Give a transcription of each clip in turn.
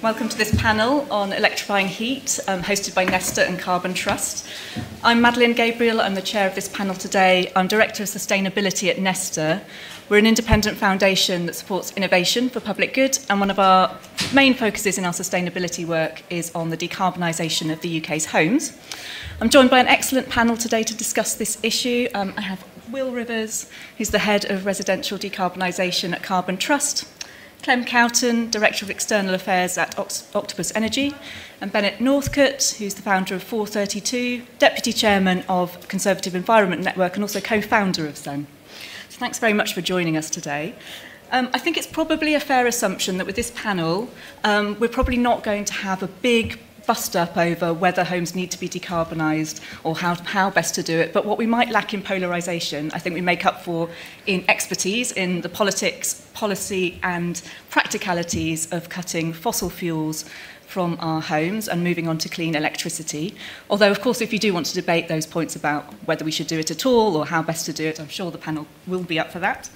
Welcome to this panel on electrifying heat, hosted by Nesta and Carbon Trust. I'm Madeleine Gabriel, I'm the chair of this panel today. I'm Director of Sustainability at Nesta. We're an independent foundation that supports innovation for public good, and one of our main focuses in our sustainability work is on the decarbonisation of the UK's homes. I'm joined by an excellent panel today to discuss this issue. I have Will Rivers, who's the head of residential decarbonisation at Carbon Trust, Clem Cowton, Director of External Affairs at Octopus Energy, and Bennett Northcote, who's the founder of 432, Deputy Chairman of Conservative Environment Network and also co-founder of SEN. So thanks very much for joining us today. I think it's probably a fair assumption that with this panel, we're probably not going to have a big bust up over whether homes need to be decarbonised or how best to do it. But what we might lack in polarisation, I think we make up for in expertise in the politics, policy and practicalities of cutting fossil fuels from our homes and moving on to clean electricity. Although, of course, if you do want to debate those points about whether we should do it at all or how best to do it, I'm sure the panel will be up for that.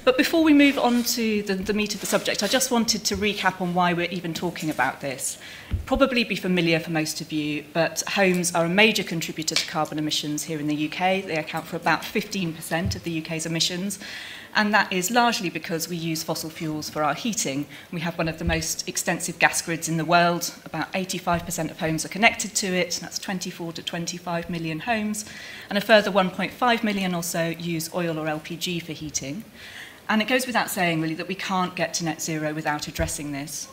But before we move on to the meat of the subject, I just wanted to recap on why we're even talking about this. Probably be familiar for most of you, but homes are a major contributor to carbon emissions here in the UK. They account for about 15% of the UK's emissions, and that is largely because we use fossil fuels for our heating. We have one of the most extensive gas grids in the world. About 85% of homes are connected to it. That's 24 to 25 million homes, and a further 1.5 million or so use oil or LPG for heating. And it goes without saying, really, that we can't get to net zero without addressing this.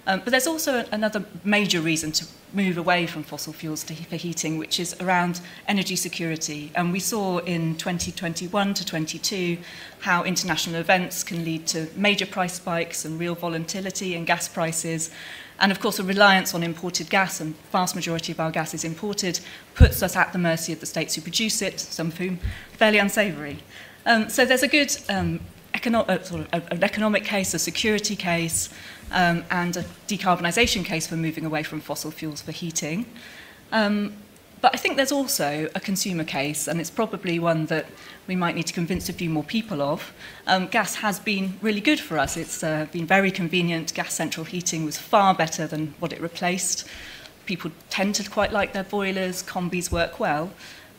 But there's also another major reason to move away from fossil fuels for heating, which is around energy security. And we saw in 2021 to 22 how international events can lead to major price spikes and real volatility in gas prices. And of course, a reliance on imported gas, and the vast majority of our gas is imported, puts us at the mercy of the states who produce it, some of whom fairly unsavoury. So there's a good an economic case, a security case, and a decarbonisation case for moving away from fossil fuels for heating. But I think there's also a consumer case, and it's probably one that we might need to convince a few more people of. Gas has been really good for us. It's been very convenient. Gas central heating was far better than what it replaced. People tend to quite like their boilers. Combis work well.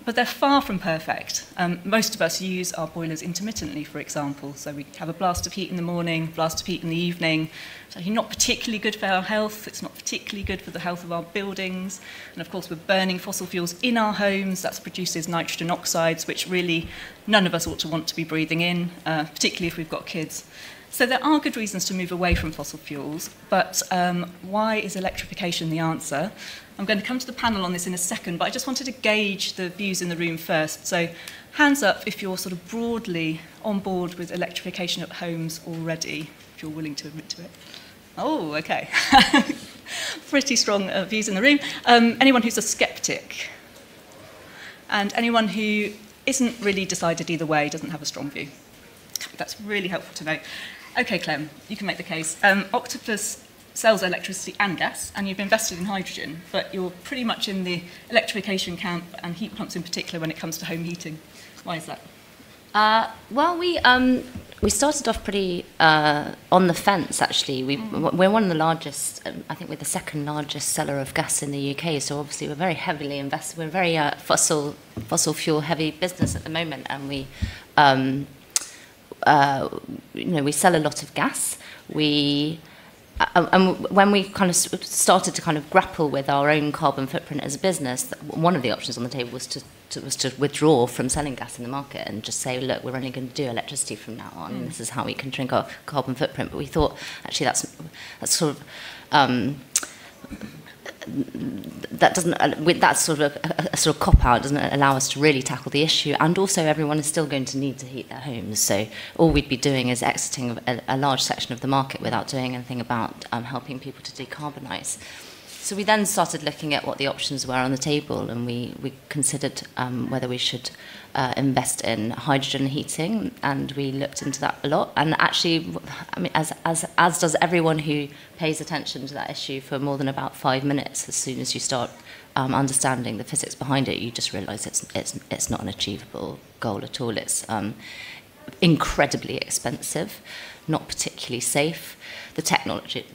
But they're far from perfect. Most of us use our boilers intermittently, for example. So we have a blast of heat in the morning, blast of heat in the evening. So it's not particularly good for our health. It's not particularly good for the health of our buildings. And of course, we're burning fossil fuels in our homes. That produces nitrogen oxides, which really none of us ought to want to be breathing in, particularly if we've got kids. So there are good reasons to move away from fossil fuels, but why is electrification the answer? I'm going to come to the panel on this in a second, but I just wanted to gauge the views in the room first. So hands up if you're sort of broadly on board with electrification at homes already, if you're willing to admit to it. Oh, okay. Pretty strong views in the room. Anyone who's a skeptic? And anyone who isn't really decided either way, doesn't have a strong view? That's really helpful to know. Okay, Clem, you can make the case. Octopus sells electricity and gas, and you've invested in hydrogen, but you're pretty much in the electrification camp, and heat pumps in particular, when it comes to home heating. Why is that? Well, we started off pretty on the fence, actually. We're one of the largest, I think we're the second largest seller of gas in the UK, so obviously we're very heavily invested. We're a very fossil fuel heavy business at the moment, and we sell a lot of gas. And when we kind of started to kind of grapple with our own carbon footprint as a business, one of the options on the table was to withdraw from selling gas in the market and just say, look, we're only going to do electricity from now on. And this is how we can shrink our carbon footprint. But we thought, actually, that's sort of that's sort of a sort of cop-out, doesn't allow us to really tackle the issue, and also everyone is still going to need to heat their homes, so all we'd be doing is exiting a large section of the market without doing anything about helping people to decarbonise. So we then started looking at what the options were on the table, and we considered whether we should invest in hydrogen heating, and we looked into that a lot. And actually, I mean, as does everyone who pays attention to that issue for more than about 5 minutes, as soon as you start understanding the physics behind it, you just realise it's not an achievable goal at all. It's incredibly expensive, not particularly safe. the technology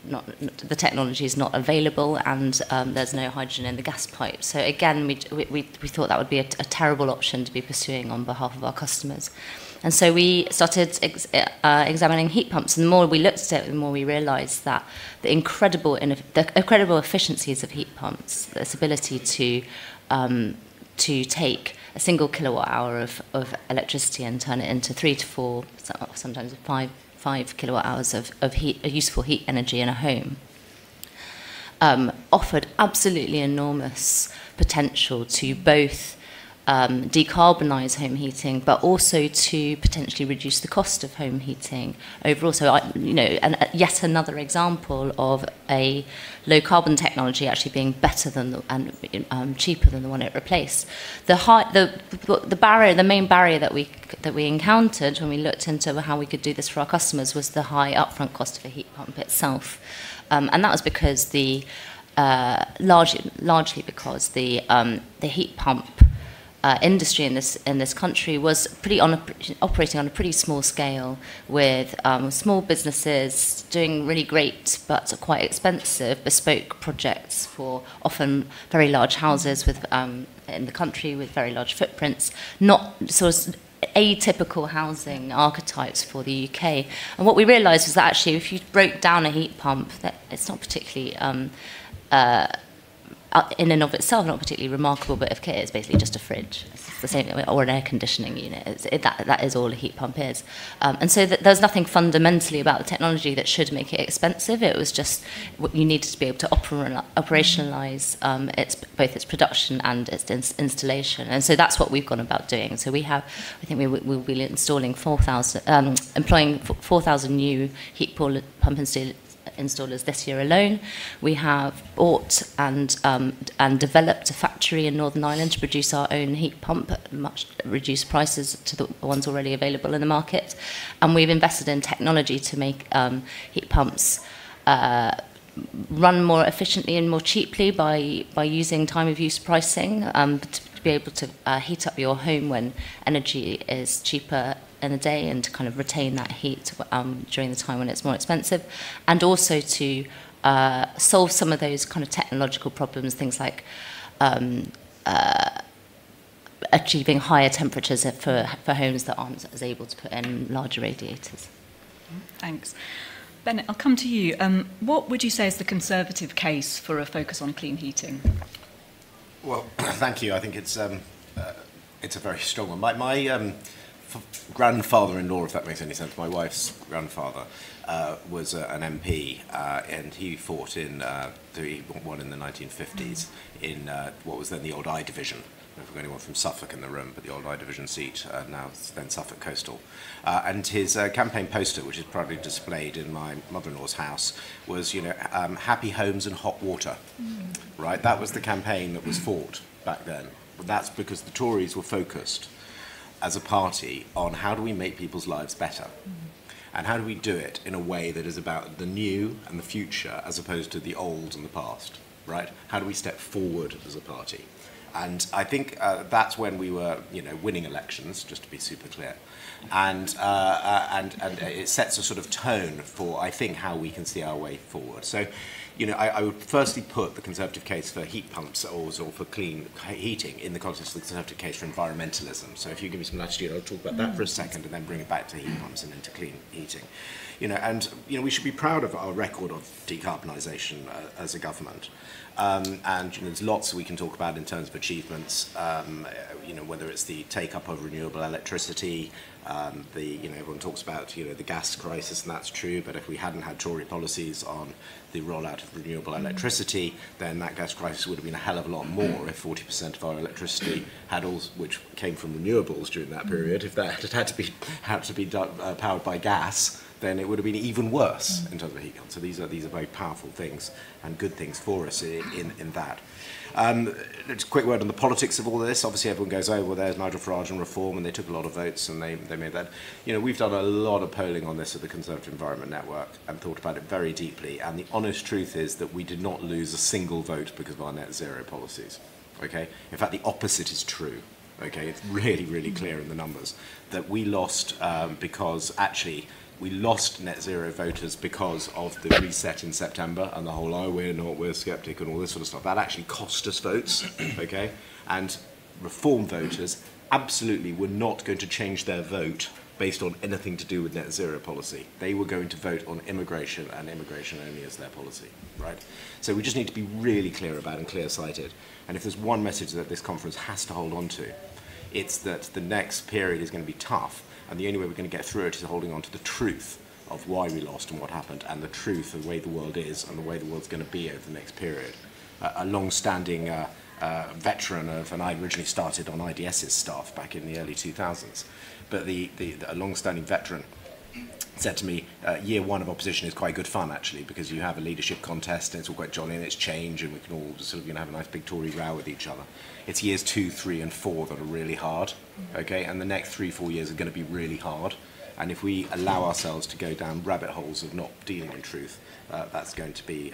is not available, and there's no hydrogen in the gas pipe. So again, we thought that would be a terrible option to be pursuing on behalf of our customers. And so we started examining heat pumps, and the more we looked at it, the more we realised that the incredible efficiencies of heat pumps, this ability to take a single kilowatt hour of electricity and turn it into 3 to 4, sometimes 5 kilowatt hours of useful heat energy in a home, offered absolutely enormous potential to both decarbonise home heating, but also to potentially reduce the cost of home heating overall. So, yet another example of a low carbon technology actually being better than and cheaper than the one it replaced. The main barrier that we encountered when we looked into how we could do this for our customers was the high upfront cost of a heat pump itself, and that was because largely because the heat pump industry in this country was operating on a pretty small scale, with small businesses doing really great but quite expensive bespoke projects for often very large houses in the country with very large footprints, not sort of atypical housing archetypes for the UK. And what we realised was that actually, if you broke down a heat pump, that it's not particularly in and of itself, not particularly remarkable, but if it's basically just a fridge. It's the same, or an air conditioning unit. That is all a heat pump is. And so there's nothing fundamentally about the technology that should make it expensive. It was just you needed to be able to operationalise both its production and its installation. And so that's what we've gone about doing. So I think we'll be installing employing 4,000 new heat pump installers this year alone. We have bought and developed a factory in Northern Ireland to produce our own heat pump at much reduced prices to the ones already available in the market. And we've invested in technology to make heat pumps run more efficiently and more cheaply by using time of use pricing, to be able to heat up your home when energy is cheaper in a day, and to kind of retain that heat during the time when it's more expensive, and also to solve some of those kind of technological problems, things like achieving higher temperatures for homes that aren't as able to put in larger radiators. Thanks. Bennett, I'll come to you. What would you say is the Conservative case for a focus on clean heating? Well, thank you. I think it's a very strong one. My grandfather-in-law, if that makes any sense, my wife's grandfather, was an MP, and he fought he won in the 1950s in what was then the old I Division. I don't know if we've got anyone from Suffolk in the room, but the old I Division seat, now then Suffolk Coastal. And his campaign poster, which is proudly displayed in my mother-in-law's house, was, happy homes and hot water, right? That was the campaign that was fought back then. But that's because the Tories were focused as a party on how do we make people's lives better, and how do we do it in a way that is about the new and the future as opposed to the old and the past, right? How do we step forward as a party? And I think that's when we were, winning elections, just to be super clear, and it sets a sort of tone for, I think, how we can see our way forward. So, I would firstly put the Conservative case for heat pumps or for clean heating in the context of the Conservative case for environmentalism. So if you give me some latitude, I'll talk about that for a second and then bring it back to heat pumps and into clean heating. We should be proud of our record of decarbonisation as a government. There's lots we can talk about in terms of achievements, whether it's the take-up of renewable electricity, everyone talks about, the gas crisis, and that's true, but if we hadn't had Tory policies on the rollout of renewable electricity, then that gas crisis would have been a hell of a lot more if 40% of our electricity which came from renewables during that period, if that had to be powered by gas, then it would have been even worse in terms of heat. So these are very powerful things and good things for us in that. Just a quick word on the politics of all this. Obviously, everyone goes, oh, well, there's Nigel Farage and Reform, and they took a lot of votes, and they made that. We've done a lot of polling on this at the Conservative Environment Network and thought about it very deeply. And the honest truth is that we did not lose a single vote because of our net zero policies. Okay? In fact, the opposite is true. Okay? It's really, really clear in the numbers that we lost because actually We lost net zero voters because of the reset in September and the whole, oh, we're sceptic and all this sort of stuff. That actually cost us votes, okay? And reform voters absolutely were not going to change their vote based on anything to do with net zero policy. They were going to vote on immigration and immigration only as their policy, right? So we just need to be really clear about and clear-sighted. And if there's one message that this conference has to hold on to, it's that the next period is going to be tough, and the only way we're going to get through it is holding on to the truth of why we lost and what happened, and the truth of the way the world is and the way the world's going to be over the next period. A long-standing veteran of, and I originally started on IDS's staff back in the early 2000s, but a long-standing veteran said to me, year one of opposition is quite good fun, actually, because you have a leadership contest and it's all quite jolly and it's change and we can all sort of, you know, have a nice big Tory row with each other. It's years 2, 3 and 4 that are really hard, okay? And the next 3, 4 years are going to be really hard. And if we allow ourselves to go down rabbit holes of not dealing in truth, that's going to be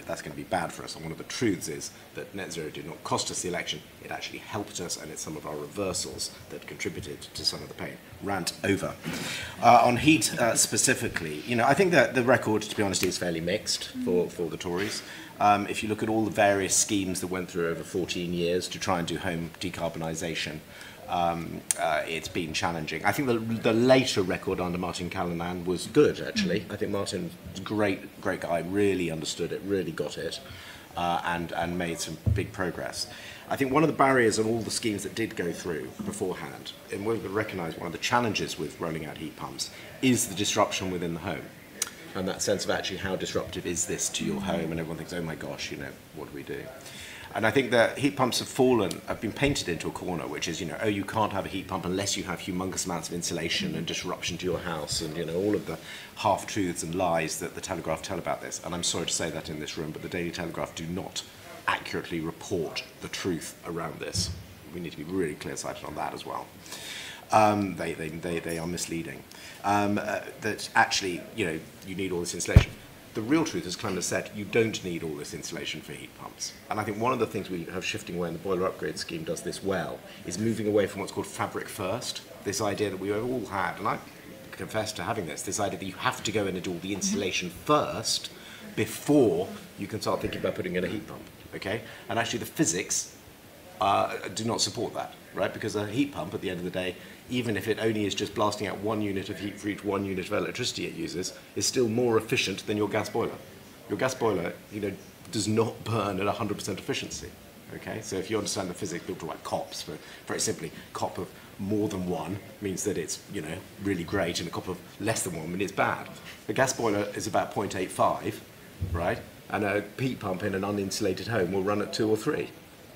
bad for us. And one of the truths is that net zero did not cost us the election. It actually helped us, and it's some of our reversals that contributed to some of the pain. Rant over. On heat specifically, you know, I think that the record, to be honest, is fairly mixed for the Tories. If you look at all the various schemes that went through over 14 years to try and do home decarbonisation, it's been challenging. I think the later record under Martin Callanan was good, actually. I think Martin was a great guy, really understood it, really got it, and made some big progress. I think one of the barriers on all the schemes that did go through beforehand, and we've got to recognise one of the challenges with rolling out heat pumps, is the disruption within the home. And that sense of actually how disruptive is this to your home, and everyone thinks, oh my gosh, you know, what do we do? And I think that heat pumps have been painted into a corner, which is, you know, oh, you can't have a heat pump unless you have humongous amounts of insulation and disruption to your house, and, you know, all of the half-truths and lies that the Telegraph tell about this. And I'm sorry to say that in this room, but the Daily Telegraph do not accurately report the truth around this. We need to be really clear-sighted on that as well. They are misleading. That actually, you know, you need all this insulation. The real truth, as Clem has said, you don't need all this insulation for heat pumps. And I think one of the things we have shifting away, and the boiler upgrade scheme does this well, is moving away from what's called fabric first. This idea that we all had, and I confess to having this idea that you have to go in and do all the insulation first before you can start thinking about putting in a heat pump, okay? And actually the physics do not support that, right? Because a heat pump, at the end of the day, even if it only is just blasting out 1 unit of heat for each 1 unit of electricity it uses, is still more efficient than your gas boiler. Your gas boiler, you know, does not burn at 100% efficiency, okay? So if you understand the physics, people talk about COPs, but very simply, COP of more than 1 means that it's, you know, really great, and a COP of less than 1 means it's bad. The gas boiler is about 0.85, right? And a heat pump in an uninsulated home will run at 2 or 3,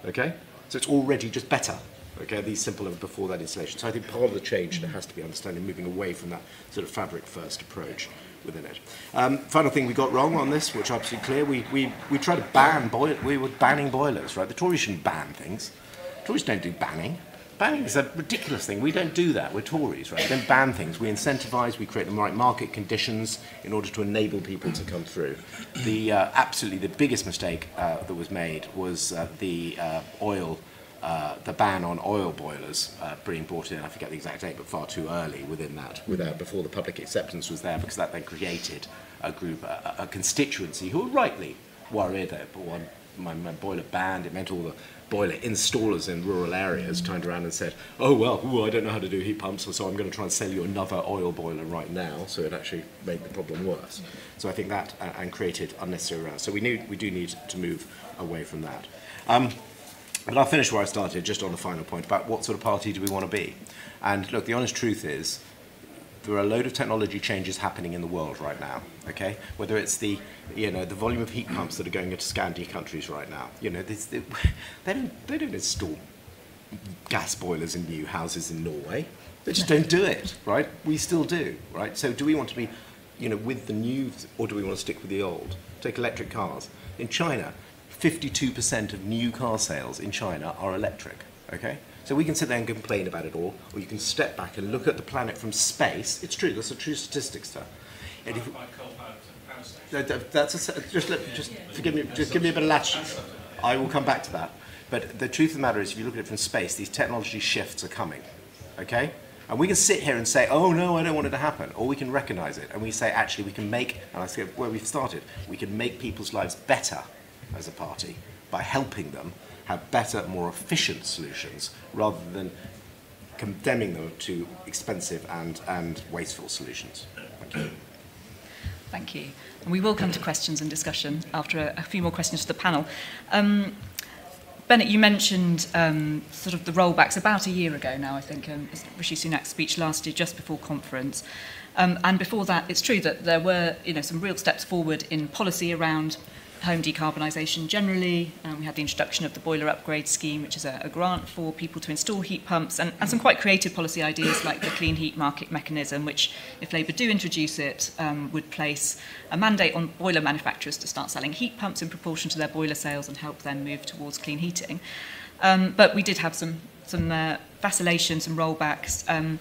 okay? So it's already just better. Okay, these simple and before that insulation. So I think part of the change there has to be understanding, moving away from that sort of fabric-first approach within it. Final thing we got wrong on this, which is absolutely clear, we tried to ban we were banning boilers, right? The Tories shouldn't ban things. Tories don't do banning. Banning is a ridiculous thing. We don't do that. We're Tories, right? We don't ban things. We incentivise, we create the right market conditions in order to enable people to come through. Absolutely the biggest mistake that was made was the ban on oil boilers being brought in, I forget the exact date, but far too early within that, before the public acceptance was there, because that then created a group, a constituency who were rightly worried that my boiler banned. It meant all the boiler installers in rural areas turned around and said, oh, well, I don't know how to do heat pumps, so I'm going to try and sell you another oil boiler right now, so it actually made the problem worse. So I think that, and created unnecessary rows. So we do need to move away from that. But I'll finish where I started, just on the final point about what sort of party do we want to be. And look, the honest truth is, there are a load of technology changes happening in the world right now, okay? Whether it's the volume of heat pumps that are going into Scandi countries right now. You know, they don't install gas boilers in new houses in Norway. They just don't do it, right? We still do, right? So do we want to be, you know, with the new, or do we want to stick with the old? Take electric cars. In China, 52% of new car sales in China are electric, okay? So we can sit there and complain about it all, or you can step back and look at the planet from space. It's true, that's a true statistic, sir. And if, just give me a bit of latitude. I will come back to that. But the truth of the matter is, if you look at it from space, these technology shifts are coming, okay? And we can sit here and say, oh no, I don't want it to happen, or we can recognise it, and we say, actually, we can make, and I say where we've started, we can make people's lives better as a party by helping them have better, more efficient solutions, rather than condemning them to expensive and wasteful solutions. Thank you. Thank you. And we will come to questions and discussion after a few more questions to the panel. Bennett, you mentioned sort of the rollbacks about a year ago now, I think, Rishi Sunak's speech last year, just before conference. And before that, it's true that there were some real steps forward in policy around home decarbonisation generally. We had the introduction of the boiler upgrade scheme, which is a grant for people to install heat pumps, and some quite creative policy ideas like the clean heat market mechanism, which, if Labour do introduce it, would place a mandate on boiler manufacturers to start selling heat pumps in proportion to their boiler sales and help them move towards clean heating. But we did have some vacillation, some rollbacks.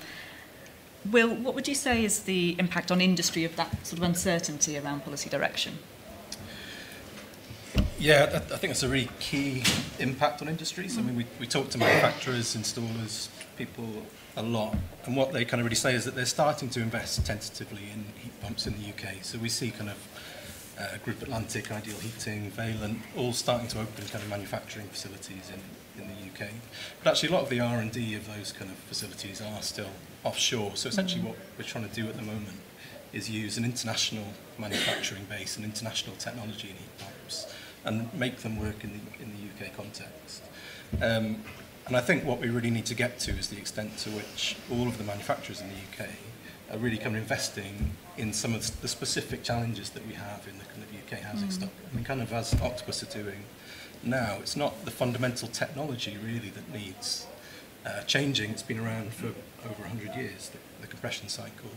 Will, what would you say is the impact on industry of that sort of uncertainty around policy direction? Yeah, I think that's a really key impact on industries. I mean, we talk to manufacturers, installers, people a lot, and what they kind of really say is that they're starting to invest tentatively in heat pumps in the UK. So we see kind of Group Atlantic, Ideal Heating, Valent, all starting to open kind of manufacturing facilities in the UK. But actually a lot of the R&D of those kind of facilities are still offshore. So essentially what we're trying to do at the moment is use an international manufacturing base and international technology in heat pumps and make them work in the UK context. And I think what we really need to get to is the extent to which all of the manufacturers in the UK are really kind of investing in some of the specific challenges that we have in the kind of UK housing stock. I mean, kind of as Octopus are doing now, it's not the fundamental technology really that needs changing. It's been around for over 100 years, the compression cycle.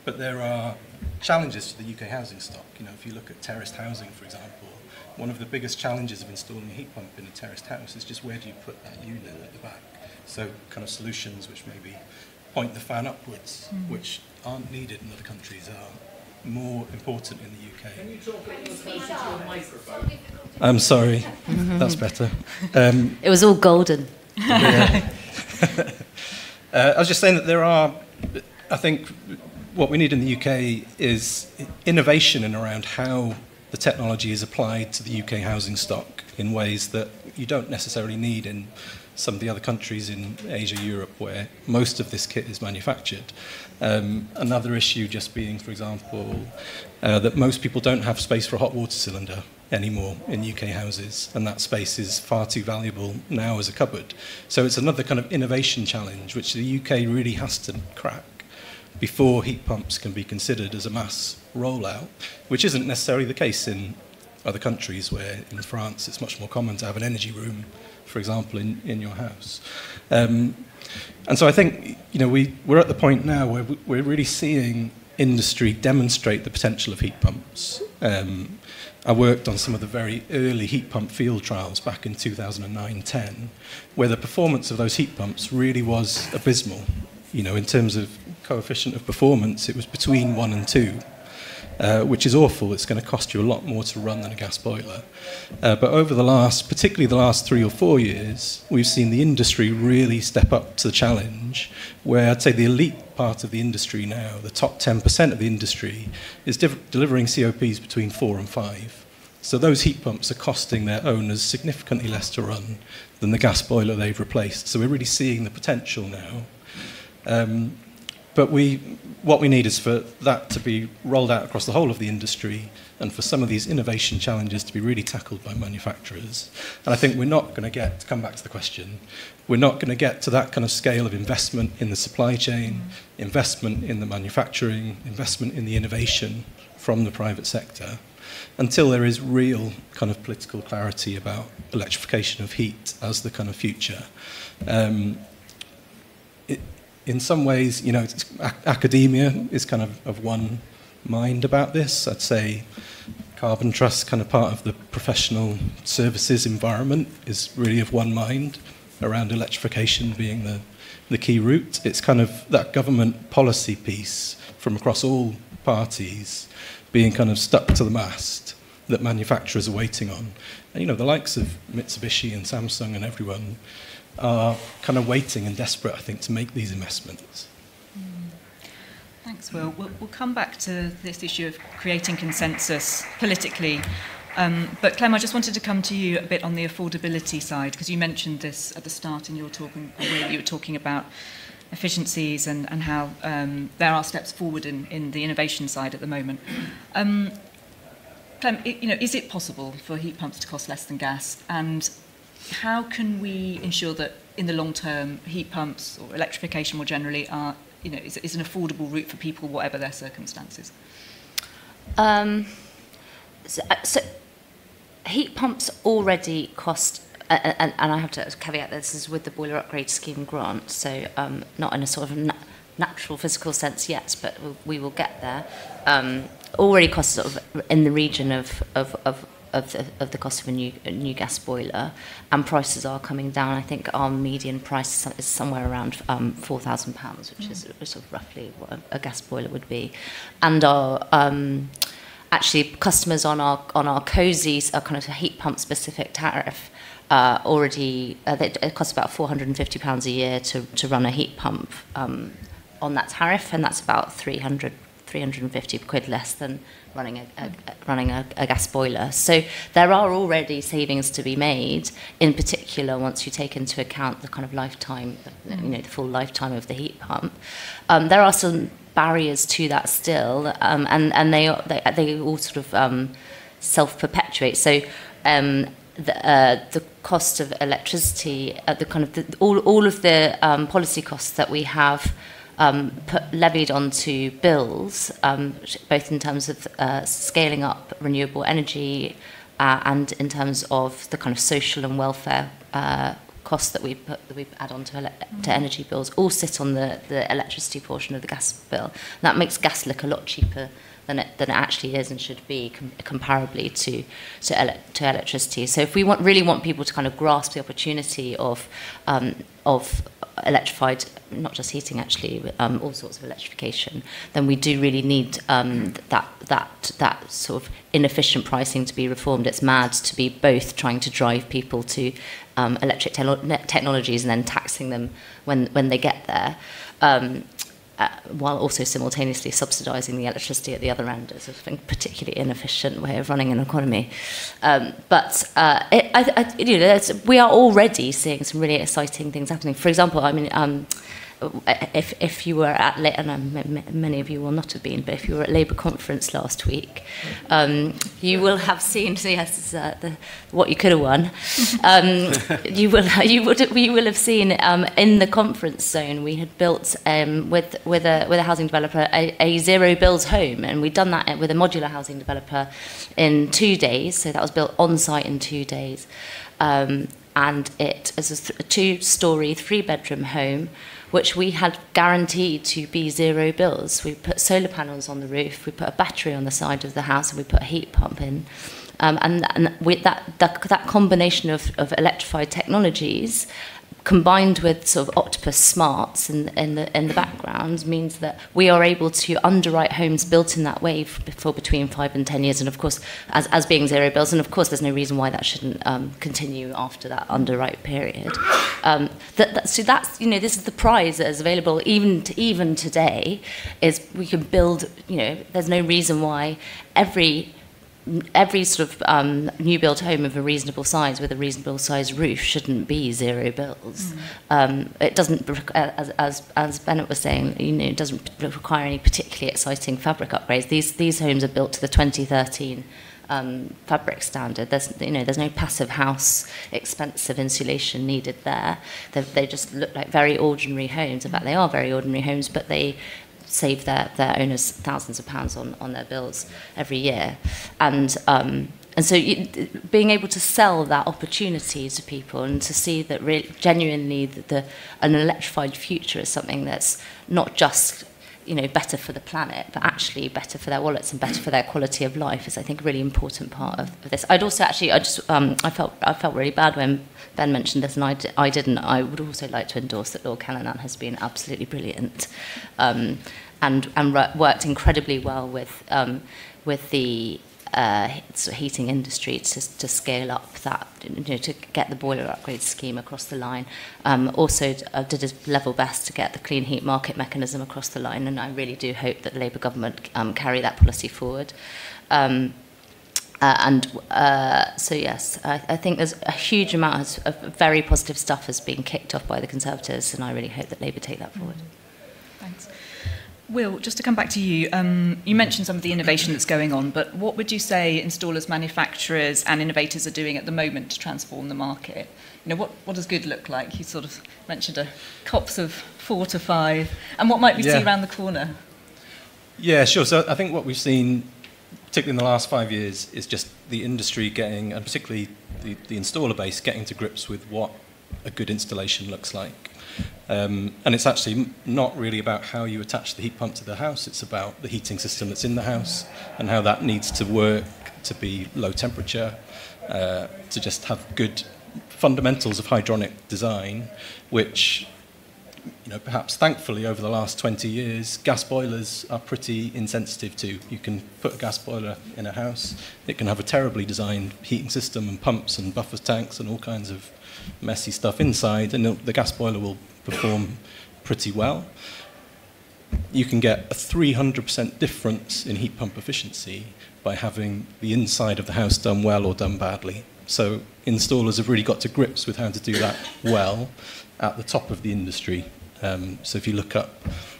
But there are challenges to the UK housing stock. You know, if you look at terraced housing, for example, one of the biggest challenges of installing a heat pump in a terraced house is just where do you put that unit at the back? So kind of solutions which maybe point the fan upwards, which aren't needed in other countries, are more important in the UK. Can you talk a little closer to your microphone? I'm sorry, that's better. It was all golden. Yeah. I was just saying that there are, I think, what we need in the UK is innovation in around how the technology is applied to the UK housing stock in ways that you don't necessarily need in some of the other countries in Asia, Europe, where most of this kit is manufactured. Another issue just being, for example, that most people don't have space for a hot water cylinder anymore in UK houses, and that space is far too valuable now as a cupboard. So it's another kind of innovation challenge which the UK really has to crack before heat pumps can be considered as a mass rollout, which isn't necessarily the case in other countries, where in France it's much more common to have an energy room, for example, in your house. And so I think we're at the point now where we're really seeing industry demonstrate the potential of heat pumps. I worked on some of the very early heat pump field trials back in 2009-10, where the performance of those heat pumps really was abysmal. In terms of coefficient of performance, it was between 1 and 2, which is awful. It's going to cost you a lot more to run than a gas boiler. But over particularly the last 3 or 4 years, we've seen the industry really step up to the challenge, where I'd say the elite part of the industry now, the top 10% of the industry, is delivering COPs between 4 and 5. So those heat pumps are costing their owners significantly less to run than the gas boiler they've replaced. So we're really seeing the potential now. But what we need is for that to be rolled out across the whole of the industry, and for some of these innovation challenges to be really tackled by manufacturers. And I think we're not going to come back to the question, we're not going to get to that kind of scale of investment in the supply chain, investment in the manufacturing, investment in the innovation from the private sector, until there is real kind of political clarity about electrification of heat as the kind of future. In some ways, academia is kind of one mind about this. I'd say Carbon Trust, kind of part of the professional services environment, is really of one mind around electrification being the key route. It's kind of that government policy piece from across all parties being kind of stuck to the mast that manufacturers are waiting on. And, the likes of Mitsubishi and Samsung and everyone are kind of waiting and desperate, I think, to make these investments. Thanks, Will. We'll come back to this issue of creating consensus politically. But Clem, I just wanted to come to you a bit on the affordability side, because you mentioned this at the start in your talk, where you were talking about efficiencies and how there are steps forward in the innovation side at the moment. Clem, is it possible for heat pumps to cost less than gas? And how can we ensure that in the long term, heat pumps or electrification more generally is an affordable route for people, whatever their circumstances? So heat pumps already cost, and I have to caveat this is with the boiler upgrade scheme grant, so not in a sort of natural physical sense yet, but we will get there. Already costs sort of in the region of the cost of a new gas boiler, and prices are coming down. I think our median price is somewhere around £4,000, which is sort of roughly what a gas boiler would be, and our actually customers on our COSIs, our kind of heat pump specific tariff, already it costs about £450 a year to run a heat pump on that tariff, and that's about 350 quid less than running a gas boiler. So there are already savings to be made, in particular once you take into account the kind of lifetime, the full lifetime of the heat pump. There are some barriers to that still, and they all sort of self-perpetuate. So the cost of electricity, all of the policy costs that we have levied onto bills, both in terms of scaling up renewable energy and in terms of the kind of social and welfare costs that we add on to energy bills, all sit on the electricity portion of the gas bill. And that makes gas look a lot cheaper than it actually is and should be comparably to electricity. So if we really want people to kind of grasp the opportunity of electrified, not just heating actually, all sorts of electrification, then we do really need that sort of inefficient pricing to be reformed. It's mad to be both trying to drive people to electric technologies and then taxing them when they get there, while also simultaneously subsidising the electricity at the other end as a particularly inefficient way of running an economy. We are already seeing some really exciting things happening. For example, I mean, if you were at, and many of you will not have been, but if you were at Labour conference last week, you will have seen, yes, what you could have won. You will have seen in the conference zone we had built with a housing developer a zero bills home, and we'd done that with a modular housing developer in 2 days. So that was built on site in 2 days, and it is a 2-storey, 3-bedroom home, which we had guaranteed to be zero bills. We put solar panels on the roof, we put a battery on the side of the house, and we put a heat pump in. And with that combination of electrified technologies, combined with sort of Octopus smarts in the background, means that we are able to underwrite homes built in that way for between 5 and 10 years, and of course as being zero bills, and of course there's no reason why that shouldn't continue after that underwrite period. So that's, this is the prize that is available even today, is we can build, there's no reason why every sort of new built home of a reasonable size with a reasonable size roof shouldn't be zero bills. It doesn't, as Bennett was saying, it doesn't require any particularly exciting fabric upgrades. These homes are built to the 2013 fabric standard. There's no passive house, expensive insulation needed there. They just look like very ordinary homes. In fact, they are very ordinary homes, but they save their owners thousands of pounds on their bills every year. And so being able to sell that opportunity to people and to see that genuinely an electrified future is something that's not just better for the planet, but actually better for their wallets and better for their quality of life is, I think, a really important part of this. I felt really bad when Ben mentioned this, and I didn't. I would also like to endorse that Lord Callanan has been absolutely brilliant, and worked incredibly well with the sort of heating industry to scale up that, to get the boiler upgrade scheme across the line. Also did his level best to get the clean heat market mechanism across the line, and I really do hope that the Labour government carry that policy forward. So yes, I think there's a huge amount of very positive stuff has been kicked off by the Conservatives, and I really hope that Labour take that forward. Thanks. Will, just to come back to you, you mentioned some of the innovation that's going on, but what would you say installers, manufacturers and innovators are doing at the moment to transform the market? What does good look like? You sort of mentioned COPs of 4 to 5, and what might we see around the corner? Yeah, sure. So I think what we've seen, particularly in the last 5 years, is just the industry getting, and particularly the installer base, getting to grips with what a good installation looks like. And it's actually not really about how you attach the heat pump to the house, it's about the heating system that's in the house and how that needs to work to be low temperature, to just have good fundamentals of hydronic design, which, perhaps thankfully over the last 20 years, gas boilers are pretty insensitive to. You can put a gas boiler in a house, it can have a terribly designed heating system and pumps and buffer tanks and all kinds of messy stuff inside, and the gas boiler will perform pretty well. You can get a 300% difference in heat pump efficiency by having the inside of the house done well or done badly. So installers have really got to grips with how to do that well at the top of the industry. So if you look up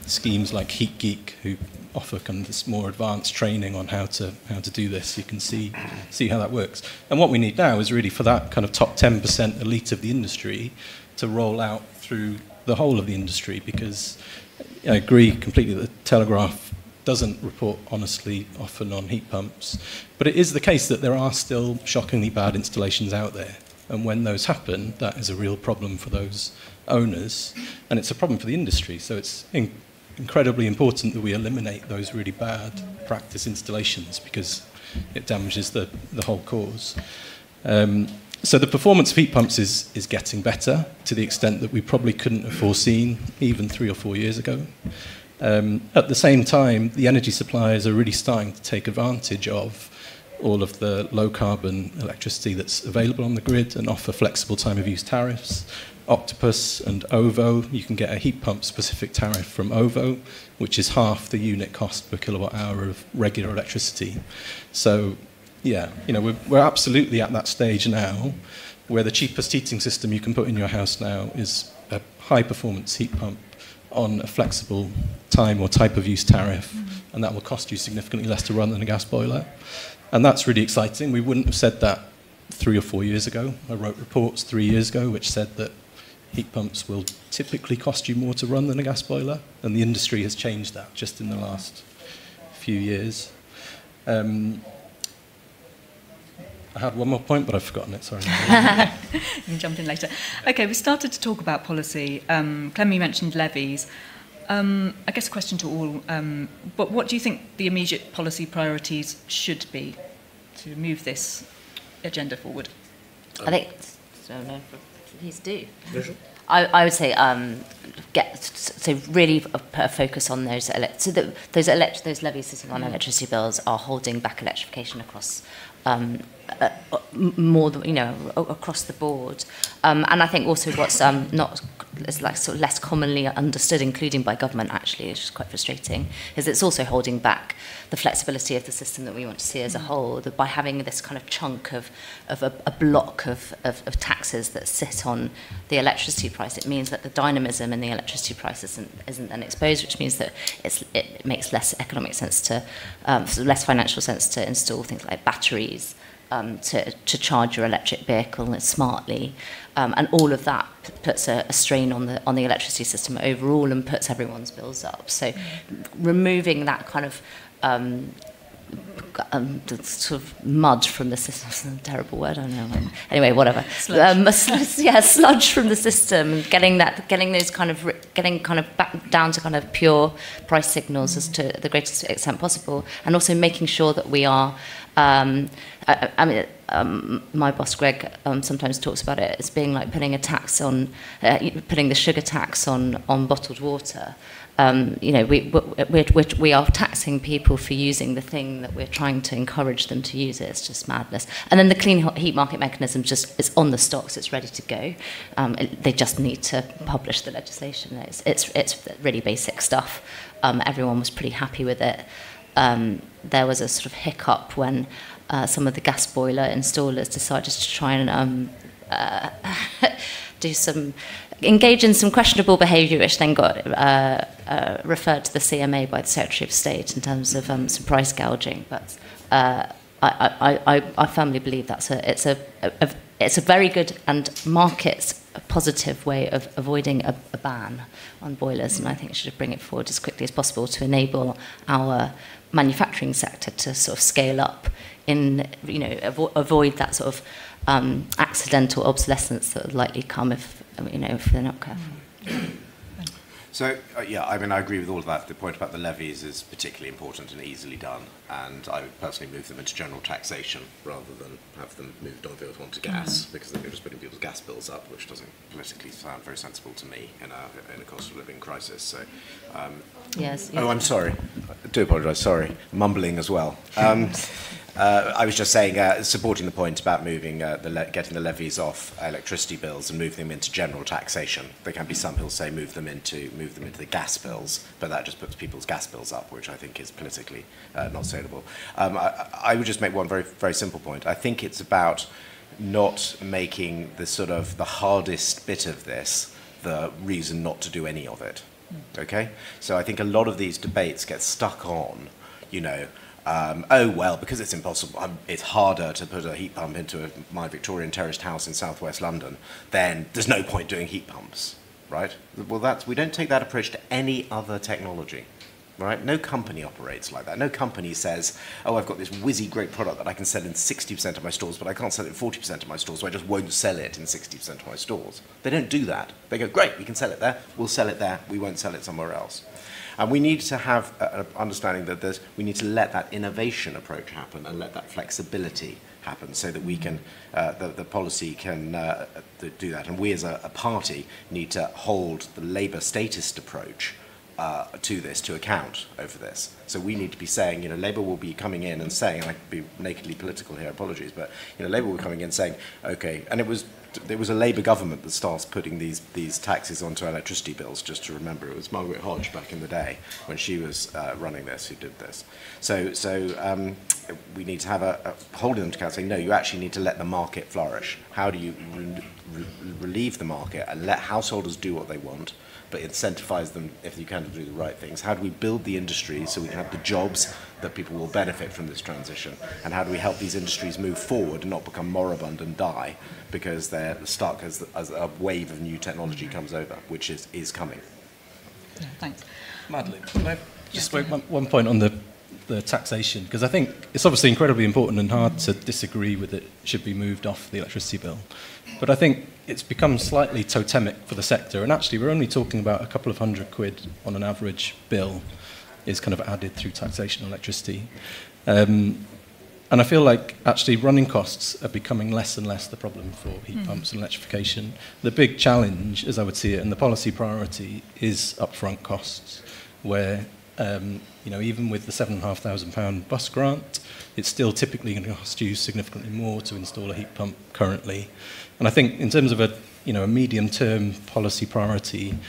schemes like Heat Geek, who offer kind of this more advanced training on how to do this, you can see how that works. And what we need now is really for that kind of top 10% elite of the industry to roll out through the whole of the industry, because I agree completely that the Telegraph doesn't report honestly often on heat pumps, but it is the case that there are still shockingly bad installations out there. And when those happen, that is a real problem for those owners, and it's a problem for the industry. So it's incredibly important that we eliminate those really bad practice installations, because it damages the whole cause. So the performance of heat pumps is getting better to the extent that we probably couldn't have foreseen even 3 or 4 years ago. At the same time, the energy suppliers are really starting to take advantage of all of the low-carbon electricity that's available on the grid and offer flexible time-of-use tariffs. Octopus and OVO, you can get a heat pump-specific tariff from OVO, which is half the unit cost per kilowatt-hour of regular electricity. So, yeah, we're absolutely at that stage now where the cheapest heating system you can put in your house now is a high-performance heat pump on a flexible time or type-of-use tariff, and that will cost you significantly less to run than a gas boiler. And that's really exciting. We wouldn't have said that 3 or 4 years ago. I wrote reports 3 years ago which said that heat pumps will typically cost you more to run than a gas boiler, and the industry has changed that just in the last few years. I had one more point, but I've forgotten it, sorry. You can jump in later. Okay, we started to talk about policy. Clem, you mentioned levies. I guess a question to all, but what do you think the immediate policy priorities should be to move this agenda forward? I think, please do. I would say really put a focus on those those levies sitting on electricity bills are holding back electrification across more than, across the board. And I think also what's sort of less commonly understood, including by government actually, which is quite frustrating, is it's also holding back the flexibility of the system that we want to see as a whole. That by having this kind of chunk of a block of taxes that sit on the electricity price, it means that the dynamism in the electricity price isn't then exposed, which means that it makes less economic sense to, less financial sense to install things like batteries to charge your electric vehicle smartly, and all of that puts a strain on the electricity system overall and puts everyone's bills up. So removing that kind of sort of mud from the system, it's a terrible word, I don't know. Anyway, whatever. Sludge from the system, getting back down to kind of pure price signals as to the greatest extent possible, and also making sure that we are I mean, my boss Greg sometimes talks about it as being like putting a tax on, putting the sugar tax on bottled water. You know, we are taxing people for using the thing that we're trying to encourage them to use it. It's just madness. And then the clean heat market mechanism just is on the stocks. It's ready to go. They just need to publish the legislation. It's really basic stuff. Everyone was pretty happy with it. There was a sort of hiccup when some of the gas boiler installers decided to try and engage in some questionable behaviour, which then got referred to the CMA by the Secretary of State in terms of some price gouging. But I firmly believe it's a very good and market positive way of avoiding a ban on boilers, and I think we should bring it forward as quickly as possible to enable our manufacturing sector to sort of scale up in, you know, avoid that sort of accidental obsolescence that would likely come if, you know, if they're not careful. So, yeah, I mean, I agree with all of that. The point about the levies is particularly important and easily done, and I would personally move them into general taxation rather than have them moved onto gas, because then you're just putting people's gas bills up, which doesn't politically sound very sensible to me in a cost of living crisis. So, Yes. Oh, I'm sorry. I do apologise. Sorry, mumbling as well. I was just saying, supporting the point about moving, getting the levies off electricity bills and moving them into general taxation. There can be some who'll say move them into the gas bills, but that just puts people's gas bills up, which I think is politically not suitable. I would just make one very, very simple point. I think it's about not making the hardest bit of this the reason not to do any of it. Okay? So I think a lot of these debates get stuck on, you know, oh, well, because it's impossible, it's harder to put a heat pump into my Victorian terraced house in southwest London, then there's no point doing heat pumps, right? Well, we don't take that approach to any other technology, right? No company operates like that. No company says, oh, I've got this whizzy great product that I can sell in 60% of my stores, but I can't sell it in 40% of my stores, so I just won't sell it in 60% of my stores. They don't do that. They go, great, we can sell it there, we'll sell it there, we won't sell it somewhere else. And we need to have an understanding that we need to let that innovation approach happen and let that flexibility happen so that we can, the policy can do that. And we as a party need to hold the Labour statist approach to this, to account over this. So we need to be saying, you know, Labour will be coming in and saying, and I could be nakedly political here, apologies, but, you know, Labour will be coming in saying, okay, and it was a Labour government that starts putting these taxes onto electricity bills, just to remember. It was Margaret Hodge back in the day when she was running this who did this. So we need to have holding them to account, saying, no, you actually need to let the market flourish. How do you relieve the market and let householders do what they want, but incentivize them if you can to do the right things? How do we build the industry so we can have the jobs that people will benefit from this transition? And how do we help these industries move forward and not become moribund and die because they're stuck as a wave of new technology comes over, which is coming? Yeah, thanks. Madeline, can I just make one point on the taxation? Because I think it's obviously incredibly important and hard to disagree with it should be moved off the electricity bill. But I think it's become slightly totemic for the sector, and actually we're only talking about a couple of £100 on an average bill is kind of added through taxation on electricity. And I feel like actually running costs are becoming less and less the problem for heat pumps and electrification. The big challenge, as I would see it, and the policy priority is upfront costs, where you know, even with the £7,500 bus grant, it's still typically going to cost you significantly more to install a heat pump currently. And I think in terms of a medium-term policy priority,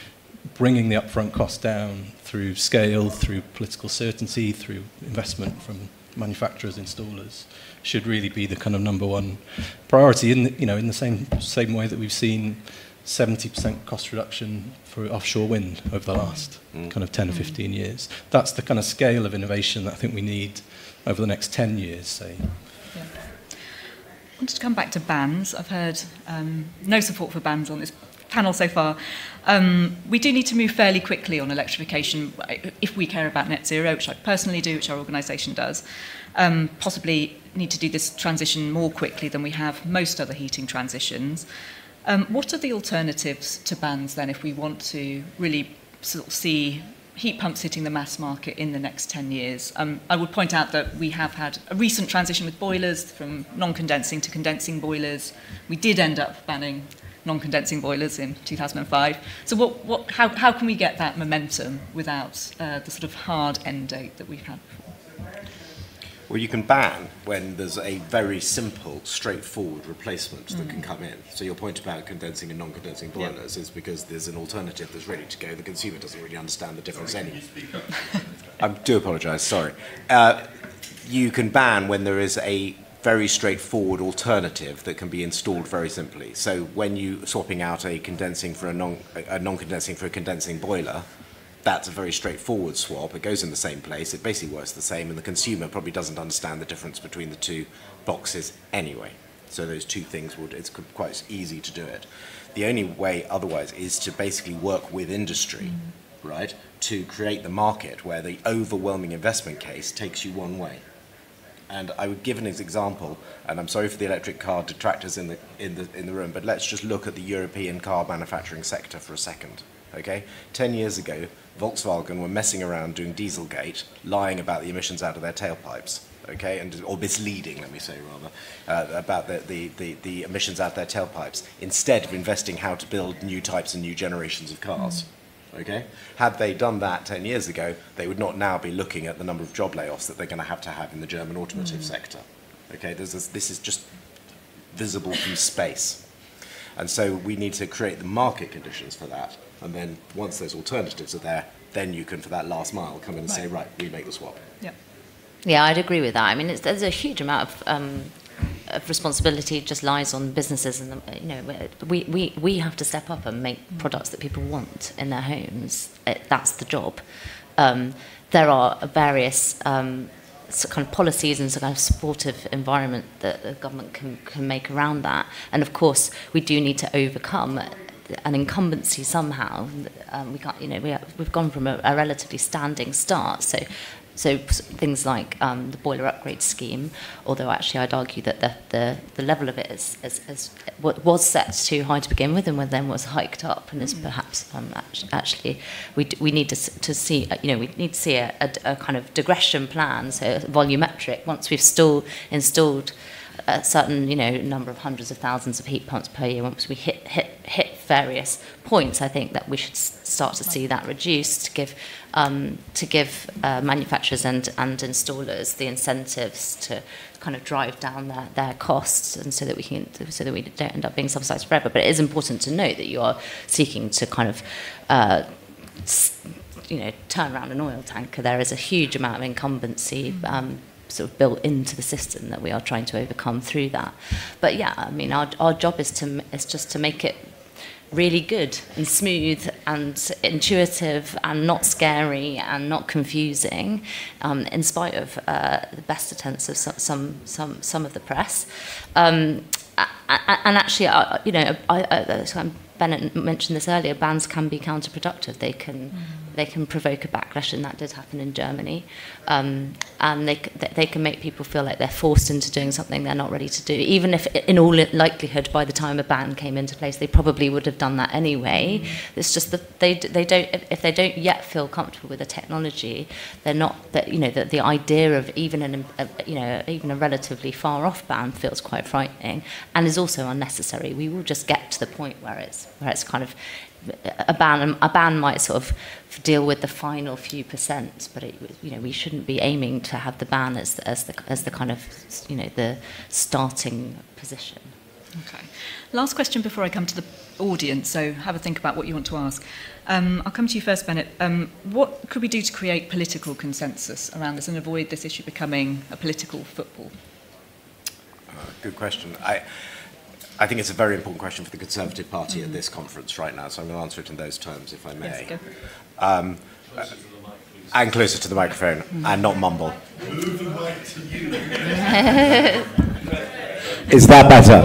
bringing the upfront cost down through scale, through political certainty, through investment from manufacturers, installers, should really be the kind of number one priority. In the same way that we've seen 70% cost reduction for offshore wind over the last kind of 10 or 15 years. That's the kind of scale of innovation that I think we need over the next 10 years, say. Yeah. I wanted to come back to bans. I've heard no support for bans on this panel so far. We do need to move fairly quickly on electrification if we care about net zero, which I personally do, which our organisation does. Possibly need to do this transition more quickly than we have most other heating transitions. What are the alternatives to bans then if we want to really sort of see heat pumps hitting the mass market in the next 10 years. I would point out that we have had a recent transition with boilers from non-condensing to condensing boilers. We did end up banning non-condensing boilers in 2005. So how can we get that momentum without the sort of hard end date that we've had before? Well, you can ban when there's a very simple, straightforward replacement that can come in. So your point about condensing and non-condensing boilers is because there's an alternative that's ready to go. The consumer doesn't really understand the difference anyway. I do apologise, sorry. You can ban when there is a very straightforward alternative that can be installed very simply. So when you're swapping out a condensing for a non-condensing for a condensing boiler, that's a very straightforward swap. It goes in the same place. It basically works the same, and the consumer probably doesn't understand the difference between the two boxes anyway. So those two things it's quite easy to do it. The only way otherwise is to basically work with industry, right, to create the market where the overwhelming investment case takes you one way. And I would give an example, and I'm sorry for the electric car detractors in the room, but let's just look at the European car manufacturing sector for a second. Okay, 10 years ago, Volkswagen were messing around doing Dieselgate, lying about the emissions out of their tailpipes, okay, or misleading, let me say rather, about the emissions out of their tailpipes, instead of investing how to build new types and new generations of cars. Okay, had they done that 10 years ago, they would not now be looking at the number of job layoffs that they're going to have in the German automotive sector. Okay, this is just visible from space. And so we need to create the market conditions for that. And then once those alternatives are there, then you can, for that last mile, come in and say, right, we make the swap. Yeah, I'd agree with that. I mean, there's a huge amount of responsibility just lies on businesses, and we have to step up and make products that people want in their homes. That's the job. There are various kind of policies and some kind of supportive environment that the government can make around that. And of course, we do need to overcome an incumbency somehow. We can't, we've gone from a relatively standing start. So things like the boiler upgrade scheme, although actually I'd argue that the level of it was set too high to begin with, and then was hiked up, and is perhaps actually we need to see we need to see a kind of digression plan, so volumetric. Once we've installed a certain number of hundreds of thousands of heat pumps per year, once we hit various points, I think that we should start to see that reduced to give manufacturers and installers the incentives to kind of drive down their costs, and so that we don't end up being subsidised forever. But it is important to note that you are seeking to kind of turn around an oil tanker. There is a huge amount of incumbency sort of built into the system that we are trying to overcome through that. But yeah, I mean, our job is just to make it really good and smooth and intuitive and not scary and not confusing, in spite of the best attempts of some of the press. And actually, Bennett mentioned this earlier. Bans can be counterproductive. They can provoke a backlash, and that did happen in Germany. And they can make people feel like they're forced into doing something they're not ready to do, even if, in all likelihood, by the time a ban came into place, they probably would have done that anyway. It's just that they don't, if they don't yet feel comfortable with the technology, they're not. That the idea of even a relatively far off ban feels quite frightening, and is also unnecessary. We will just get to the point where it's kind of a ban might sort of deal with the final few percent, but we shouldn't be aiming to have the ban as the kind of the starting position. Okay. Last question before I come to the audience. So have a think about what you want to ask. I'll come to you first, Bennett. What could we do to create political consensus around this and avoid this issue becoming a political football? Good question. I think it's a very important question for the Conservative Party at this conference right now, so I'm going to answer it in those terms, if I may. Yes, go for it. And closer to the microphone, and not mumble. Move the mic to you. Is that better?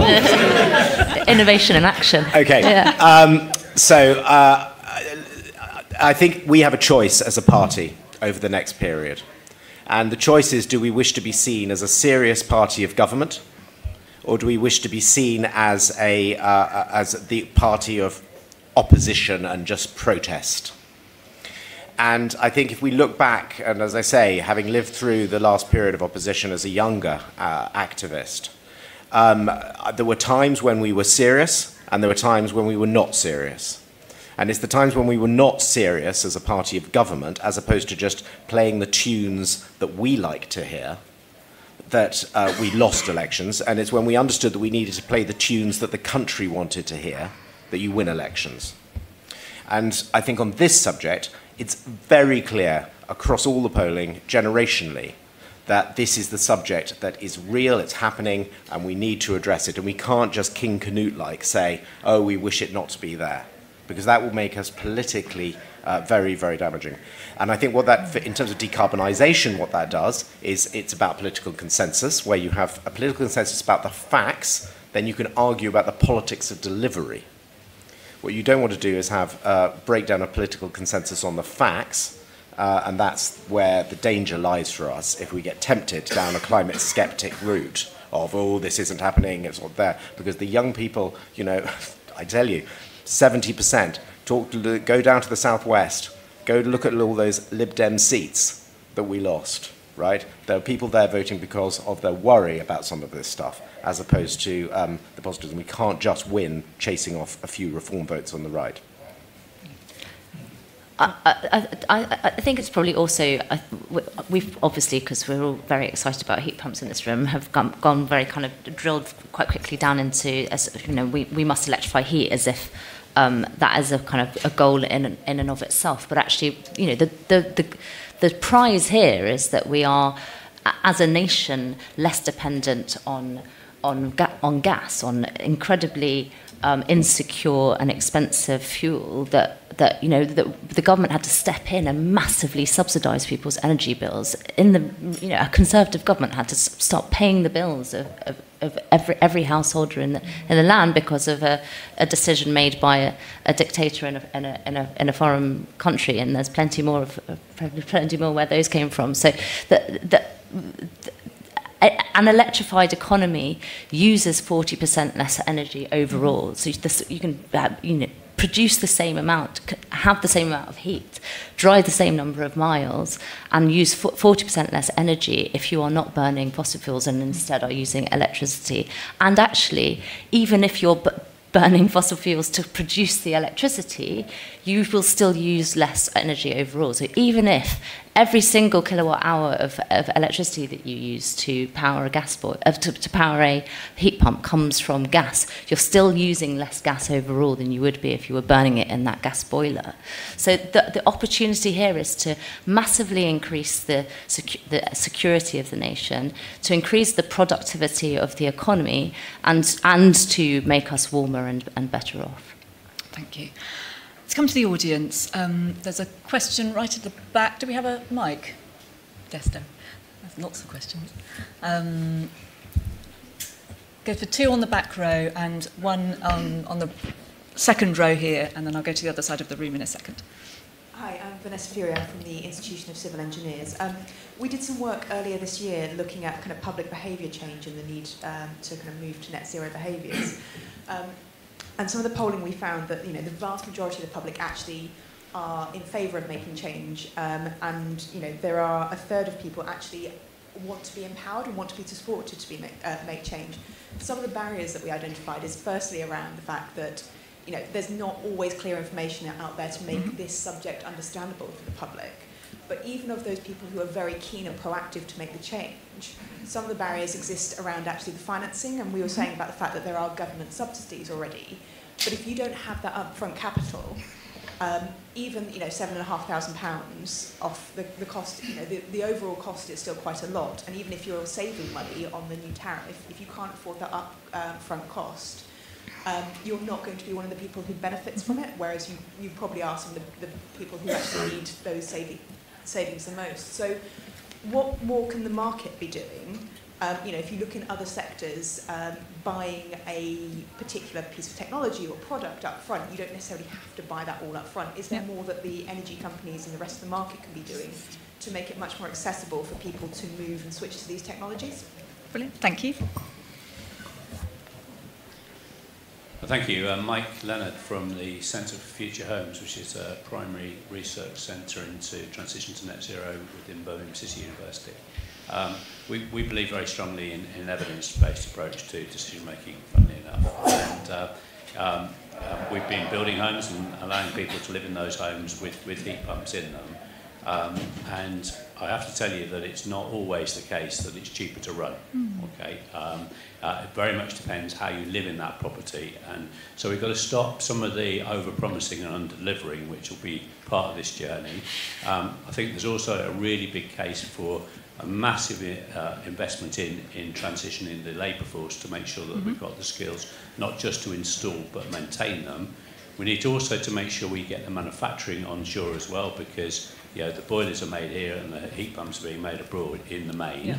Innovation in action. Okay. Yeah. So I think we have a choice as a party over the next period. And the choice is, do we wish to be seen as a serious party of government, or do we wish to be seen as the party of opposition and just protest? And I think if we look back, and as I say, having lived through the last period of opposition as a younger activist, there were times when we were serious, and there were times when we were not serious. And it's the times when we were not serious as a party of government, as opposed to just playing the tunes that we like to hear, that we lost elections. And it's when we understood that we needed to play the tunes that the country wanted to hear, that you win elections. And I think on this subject, it's very clear across all the polling, generationally, that this is the subject that is real, it's happening, and we need to address it. And we can't just King Canute-like say, oh, we wish it not to be there, because that will make us politically very, very damaging. And I think what that, in terms of decarbonisation, what that does is it's about political consensus, where you have a political consensus about the facts, then you can argue about the politics of delivery. What you don't want to do is have a breakdown of political consensus on the facts, and that's where the danger lies for us if we get tempted down a climate skeptic route of, oh, this isn't happening, it's not there. Because the young people, you know, I tell you, 70%, go down to the southwest, go look at all those Lib Dem seats that we lost, right? There are people there voting because of their worry about some of this stuff, as opposed to the positives. And we can't just win chasing off a few reform votes on the right. I think it's probably also, we've obviously, because we're all very excited about heat pumps in this room, have gone very kind of drilled quite quickly down into, as, you know, we must electrify heat as if that is a kind of a goal in and of itself. But actually, you know, the prize here is that we are, as a nation, less dependent on gas, on incredibly insecure and expensive fuel that you know the government had to step in and massively subsidise people's energy bills. A Conservative government had to start paying the bills of every householder in the land because of a decision made by a dictator in a foreign country, and there's plenty more where those came from. So an electrified economy uses 40% less energy overall. So you can produce the same amount, have the same amount of heat, drive the same number of miles, and use 40% less energy if you are not burning fossil fuels and instead are using electricity. And actually, even if you're burning fossil fuels to produce the electricity, you will still use less energy overall. So even if every single kilowatt hour of electricity that you use to power a gas boiler, to power a heat pump comes from gas, you're still using less gas overall than you would be if you were burning it in that gas boiler. So the opportunity here is to massively increase the security of the nation, to increase the productivity of the economy, and to make us warmer and better off. Thank you. Let's come to the audience. There's a question right at the back. Do we have a mic? Nesta. There's lots of questions. Go for two on the back row and one on the second row here, and then I'll go to the other side of the room in a second. Hi, I'm Vanessa Fury. I'm from the Institution of Civil Engineers. We did some work earlier this year looking at kind of public behaviour change and the need to kind of move to net zero behaviours. And some of the polling we found that the vast majority of the public actually are in favour of making change, and there are a third of people actually want to be empowered and want to be supported to make change. Some of the barriers that we identified is firstly around the fact that there's not always clear information out there to make this subject understandable for the public. But even of those people who are very keen and proactive to make the change, some of the barriers exist around actually the financing, and we were saying about the fact that there are government subsidies already. But if you don't have that upfront capital, even £7,500 off the cost, the overall cost is still quite a lot. And even if you're saving money on the new tariff, if you can't afford that upfront cost, you're not going to be one of the people who benefits from it, whereas you probably are some of the people who actually need those savings the most. So what more can the market be doing? If you look in other sectors, buying a particular piece of technology or product up front, you don't necessarily have to buy that all up front. Is there more that the energy companies and the rest of the market can be doing to make it much more accessible for people to move and switch to these technologies? Brilliant, thank you. Thank you. Mike Leonard from the Centre for Future Homes, which is a primary research centre into transition to net zero within Birmingham City University. We believe very strongly in an evidence-based approach to decision-making, funnily enough. And we've been building homes and allowing people to live in those homes with heat pumps in them. And I have to tell you that it's not always the case that it's cheaper to run. Okay, it very much depends how you live in that property, and so we've got to stop some of the over-promising and under-delivering, which will be part of this journey. I think there's also a really big case for a massive investment in transitioning the labour force to make sure that we've got the skills not just to install but maintain them. We need also to make sure we get the manufacturing onshore as well, because the boilers are made here and the heat pumps are being made abroad in the main.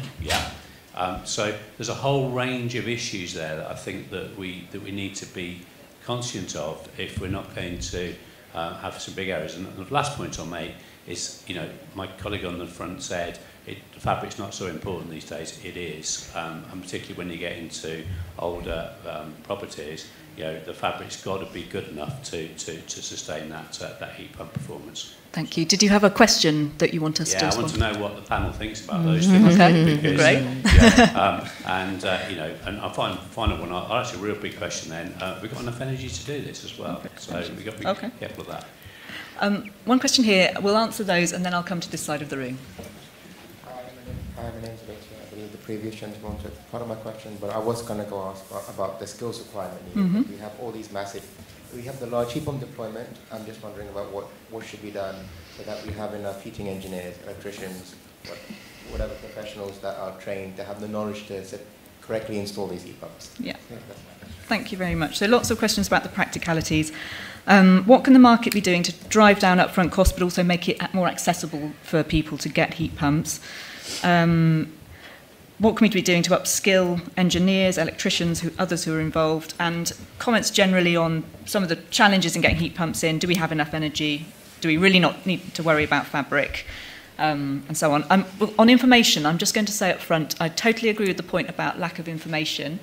So there's a whole range of issues there that I think that we need to be conscious of if we're not going to have some big areas. And the last point I'll make is, my colleague on the front said the fabric's not so important these days. It is, and particularly when you get into older properties, the fabric's got to be good enough to sustain that heat pump performance. Thank you. Did you have a question that you want us to respond to? I want to know what the panel thinks about those things. Okay, because, great. And I find final one. I'll ask you a real big question then. We've got enough energy to do this as well, so we've got to be careful of that. One question here. We'll answer those, and then I'll come to this side of the room. Hi, my name's Rachel. I believe the previous gentleman took part of my question, but I was going to go ask about the skills requirement needed. We have all these we have the large heat pump deployment. I'm just wondering about what should be done so that we have enough heating engineers, electricians, whatever professionals that are trained to have the knowledge to correctly install these heat pumps. Yeah. Thank you very much. So lots of questions about the practicalities. What can the market be doing to drive down upfront costs but also make it more accessible for people to get heat pumps? What can we be doing to upskill engineers, electricians, others who are involved, and comments generally on some of the challenges in getting heat pumps in. Do we have enough energy? Do we really not need to worry about fabric? And so on. On information, I'm just going to say up front, I totally agree with the point about lack of information.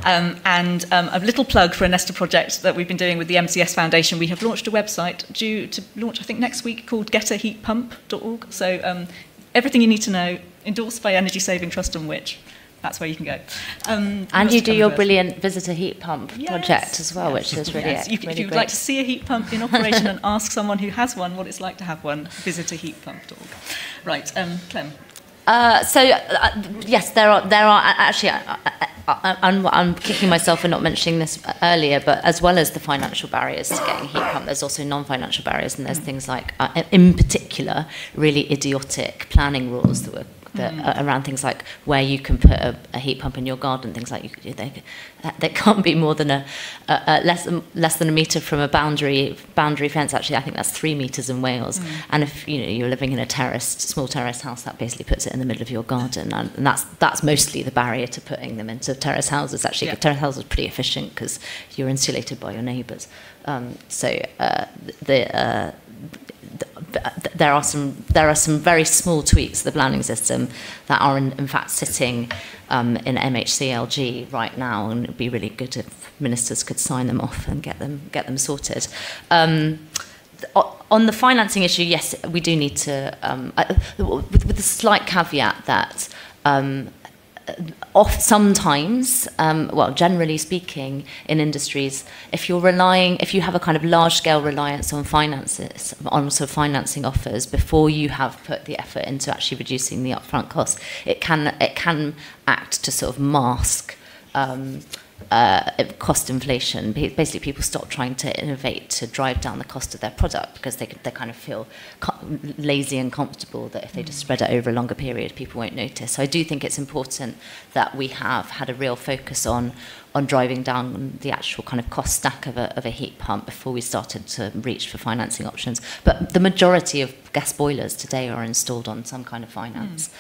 And a little plug for a Nesta project that we've been doing with the MCS Foundation. We have launched a website due to launch, I think, next week, called getaheatpump.org. So everything you need to know, endorsed by Energy Saving Trust and Which. That's where you can go. And you do your brilliant visitor heat pump project as well, which is really, if really you'd great. like to see a heat pump in operation and ask someone who has one what it's like to have one, visitorheatpump.org. Right, Clem. Yes, there are actually. I'm kicking myself for not mentioning this earlier, but as well as the financial barriers to getting a heat pump, there's also non-financial barriers, and there's things like, in particular, really idiotic planning rules that are around things like where you can put a heat pump in your garden. Things like they can't be more than less than a metre from a boundary fence. Actually, I think that's 3 metres in Wales. And if you're living in a small terraced house, that basically puts it in the middle of your garden, and that's mostly the barrier to putting them into terrace houses. Actually, terrace houses are pretty efficient because you're insulated by your neighbours. There are some very small tweaks to the planning system that are in fact sitting in MHCLG right now, and it'd be really good if ministers could sign them off and get them sorted. On the financing issue, yes, we do need to, with the slight caveat that sometimes, generally speaking, in industries, if you have a kind of large-scale reliance on finances, on sort of financing offers before you have put the effort into actually reducing the upfront costs, it can act to sort of mask cost inflation. Basically, people stop trying to innovate to drive down the cost of their product because they kind of feel lazy and comfortable that if they just spread it over a longer period, people won't notice. So I do think it's important that we have had a real focus on driving down the actual kind of cost stack of a heat pump before we started to reach for financing options. But the majority of gas boilers today are installed on some kind of finance.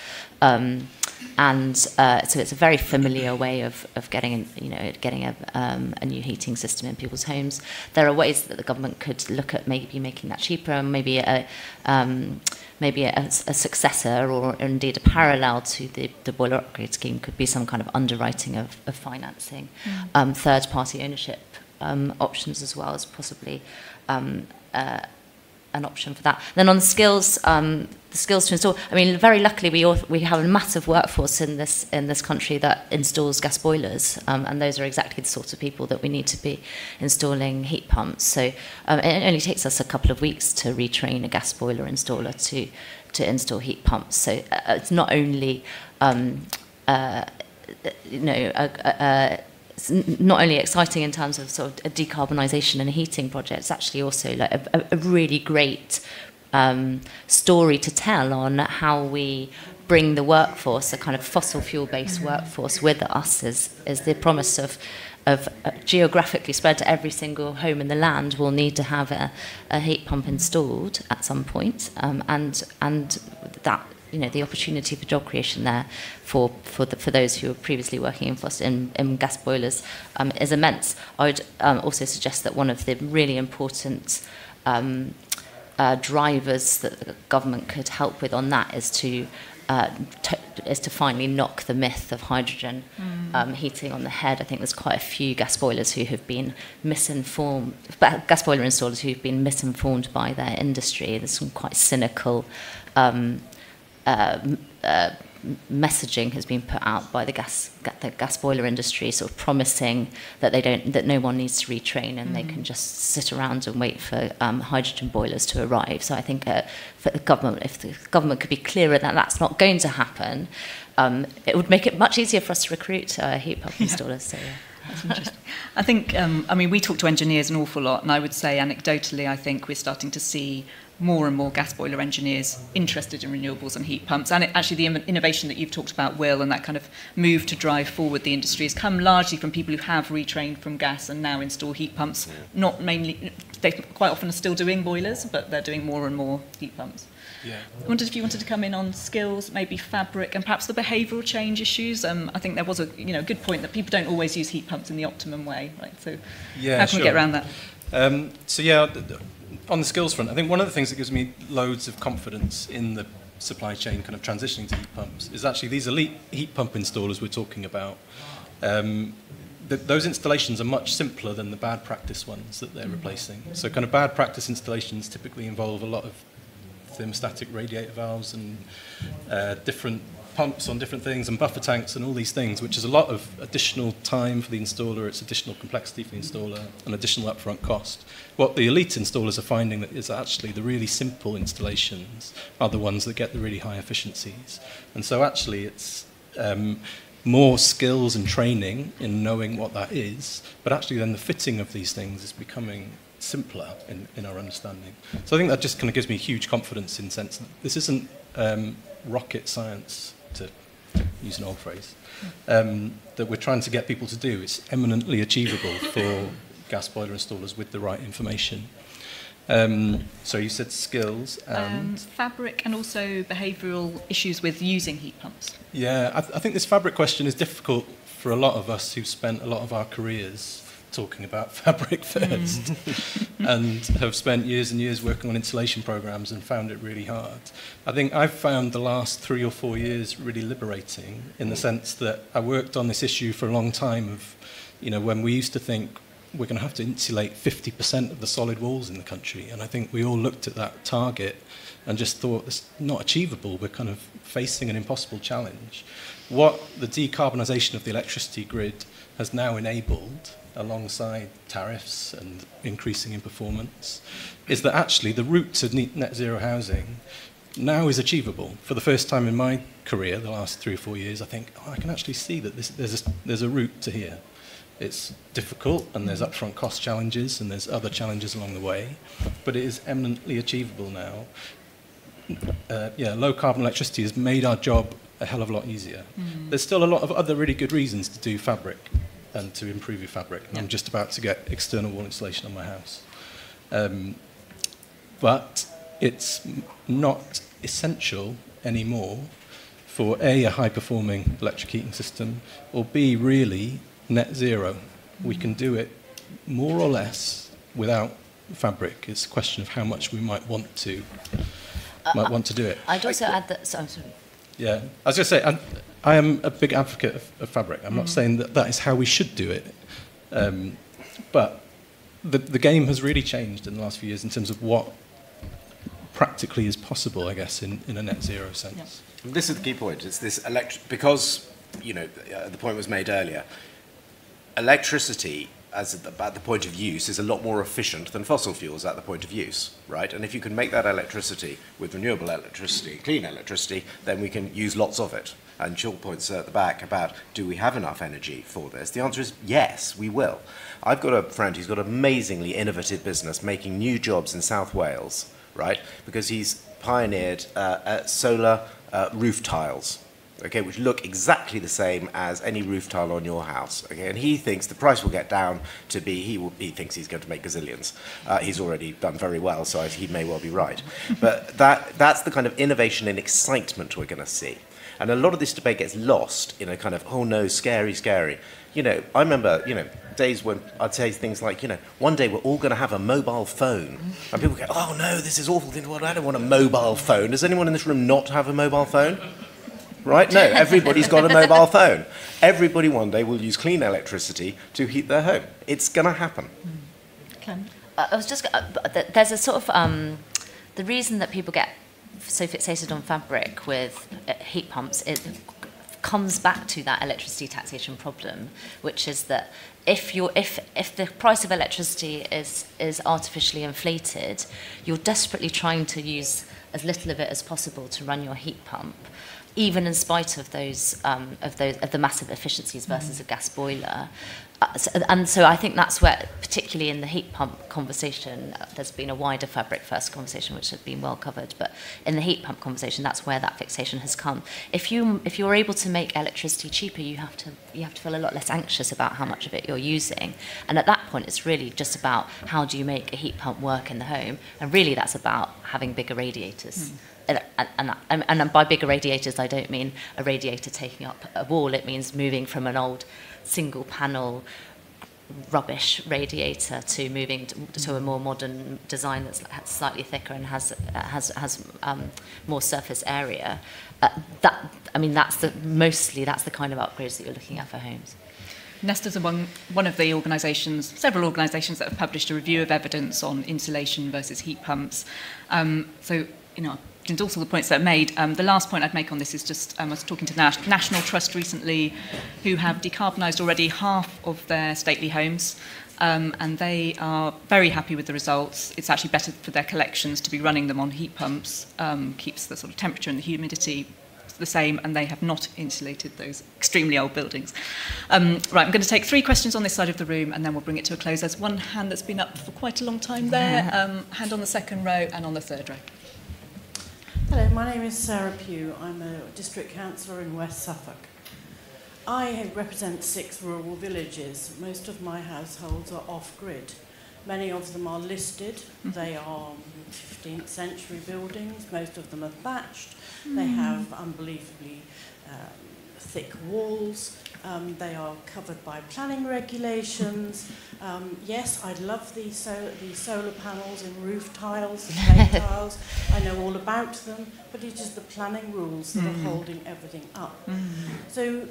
So it's a very familiar way of getting a new heating system in people's homes. There are ways that the government could look at maybe making that cheaper, and maybe a successor or indeed a parallel to the boiler upgrade scheme could be some kind of underwriting of financing, third-party ownership options as well as possibly an option for that. Then on the skills to install, I mean, very luckily we have a massive workforce in this country that installs gas boilers, and those are exactly the sorts of people that we need to be installing heat pumps. So it only takes us a couple of weeks to retrain a gas boiler installer to install heat pumps. So it's not only it's not only exciting in terms of sort of a decarbonisation and a heating project, it's actually also like a really great story to tell on how we bring the workforce, a kind of fossil fuel-based workforce, with us. Is the promise of geographically spread to every single home in the land will need to have a heat pump installed at some point, and that, you know, the opportunity for job creation there for those who were previously working in gas boilers is immense. I would also suggest that one of the really important drivers that the government could help with on that is to finally knock the myth of hydrogen heating on the head. I think there's quite a few gas boilers who have been misinformed, gas boiler installers who've been misinformed by their industry. There's some quite cynical messaging has been put out by the gas boiler industry, sort of promising that no one needs to retrain and they can just sit around and wait for hydrogen boilers to arrive. So I think for the government, if the government could be clearer that that's not going to happen, it would make it much easier for us to recruit heat pump installers. So, yeah. That's interesting. I think, I mean, we talk to engineers an awful lot, and I would say anecdotally, I think we're starting to see more and more gas boiler engineers interested in renewables and heat pumps. And actually the innovation that you've talked about, Will, and that kind of move to drive forward the industry has come largely from people who have retrained from gas and now install heat pumps. Not mainly, they quite often are still doing boilers, but they're doing more and more heat pumps. Yeah. I wondered if you wanted to come in on skills, maybe fabric, and perhaps the behavioural change issues. I think there was a good point that people don't always use heat pumps in the optimum way, right? So how can we get around that? On the skills front, I think one of the things that gives me loads of confidence in the supply chain kind of transitioning to heat pumps is actually these elite heat pump installers we're talking about. Those installations are much simpler than the bad practice ones that they're replacing. So kind of bad practice installations typically involve a lot of thermostatic radiator valves and different pumps on different things and buffer tanks and all these things, which is a lot of additional time for the installer, it's additional complexity for the installer, and additional upfront cost. What the elite installers are finding is that actually the really simple installations are the ones that get the really high efficiencies. And so actually it's more skills and training in knowing what that is, but actually then the fitting of these things is becoming simpler in our understanding. So I think that just kind of gives me huge confidence in the sense that this isn't rocket science, to use an old phrase, that we're trying to get people to do. It's eminently achievable for gas boiler installers with the right information. So you said skills and... fabric and also behavioural issues with using heat pumps. Yeah, I think this fabric question is difficult for a lot of us who've spent a lot of our careers talking about fabric first and have spent years and years working on installation programs and found it really hard. I think I've found the last 3 or 4 years really liberating in the sense that I worked on this issue for a long time of, when we used to think we're going to have to insulate 50% of the solid walls in the country, and I think we all looked at that target and just thought it's not achievable. We're kind of facing an impossible challenge. What the decarbonisation of the electricity grid has now enabled, alongside tariffs and increasing in performance, is that actually the route to net zero housing now is achievable. For the first time in my career, the last 3 or 4 years, I think, I can actually see that there's a route to here. It's difficult, and there's upfront cost challenges, and there's other challenges along the way, but it is eminently achievable now. Low carbon electricity has made our job a hell of a lot easier. There's still a lot of other really good reasons to do fabric and to improve your fabric. I'm just about to get external wall insulation on my house. But it's not essential anymore for A, a high-performing electric heating system, or B, really, net zero. We can do it more or less without fabric. It's a question of how much we might want to do it. I'd also add that... I'm sorry. Yeah, I was going to say, I am a big advocate of fabric. I'm not saying that is how we should do it. But the game has really changed in the last few years in terms of what practically is possible, I guess, in a net zero sense. Yeah. This is the key point. It's this because, you know, the point was made earlier, electricity at the point of use is a lot more efficient than fossil fuels at the point of use, right? And if you can make that electricity with renewable electricity, clean electricity, then we can use lots of it. And your points at the back about, do we have enough energy for this? The answer is yes, we will. I've got a friend who's got an amazingly innovative business making new jobs in South Wales, right? Because he's pioneered solar roof tiles, okay, which look exactly the same as any roof tile on your house, okay, and he thinks the price will get down to be, he thinks he's going to make gazillions. He's already done very well, so he may well be right. But that's the kind of innovation and excitement we're going to see. And a lot of this debate gets lost in a kind of, oh no, scary, scary. You know, I remember, you know, days when I'd say things like, you know, one day we're all going to have a mobile phone. And people go, oh no, this is awful. Well, I don't want a mobile phone. Does anyone in this room not have a mobile phone? Right? No, everybody's got a mobile phone. Everybody one day will use clean electricity to heat their home. It's going to happen. Ken? I was just, there's a sort of, the reason that people get so fixated on fabric with heat pumps, it comes back to that electricity taxation problem, which is that if the price of electricity is artificially inflated, you're desperately trying to use as little of it as possible to run your heat pump, even in spite of the massive efficiencies versus a gas boiler. So I think that's where, particularly in the heat pump conversation, there's been a wider fabric first conversation which has been well covered, but in the heat pump conversation, that's where that fixation has come. If you're able to make electricity cheaper, you have to feel a lot less anxious about how much of it you're using. And at that point, it's really just about how do you make a heat pump work in the home, and really that's about having bigger radiators. And by bigger radiators, I don't mean a radiator taking up a wall. It means moving from an old single panel rubbish radiator to moving to a more modern design that's slightly thicker and has more surface area. That's the kind of upgrades that you're looking at for homes. Nesta's among one of the organisations, several organisations that have published a review of evidence on insulation versus heat pumps. So, you know, and also the points that are made. The last point I'd make on this is just, I was talking to National Trust recently, who have decarbonised already half of their stately homes, and they are very happy with the results. It's actually better for their collections to be running them on heat pumps, keeps the sort of temperature and the humidity the same, and they have not insulated those extremely old buildings. Right, I'm going to take 3 questions on this side of the room, and then we'll bring it to a close. There's one hand that's been up for quite a long time there, hand on the second row and on the third row. Hello, my name is Sarah Pugh. I'm a district councillor in West Suffolk. I represent 6 rural villages. Most of my households are off-grid. Many of them are listed. They are 15th century buildings. Most of them are thatched. They have unbelievably thick walls. They are covered by planning regulations. Yes, I love the solar panels and roof tiles, the clay tiles. I know all about them, but it is the planning rules that are holding everything up. So,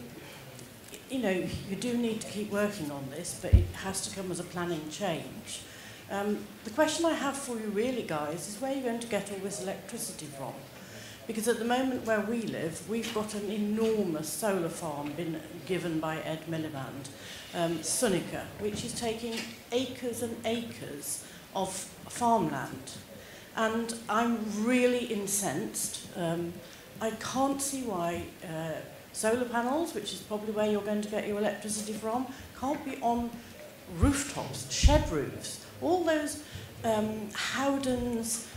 you know, you do need to keep working on this, but it has to come as a planning change. The question I have for you really, guys, is where are you going to get all this electricity from? Because at the moment where we live, we've got an enormous solar farm been given by Ed Miliband, Sunica, which is taking acres and acres of farmland. And I'm really incensed. I can't see why solar panels, which is probably where you're going to get your electricity from, can't be on rooftops, shed roofs, all those Howdens,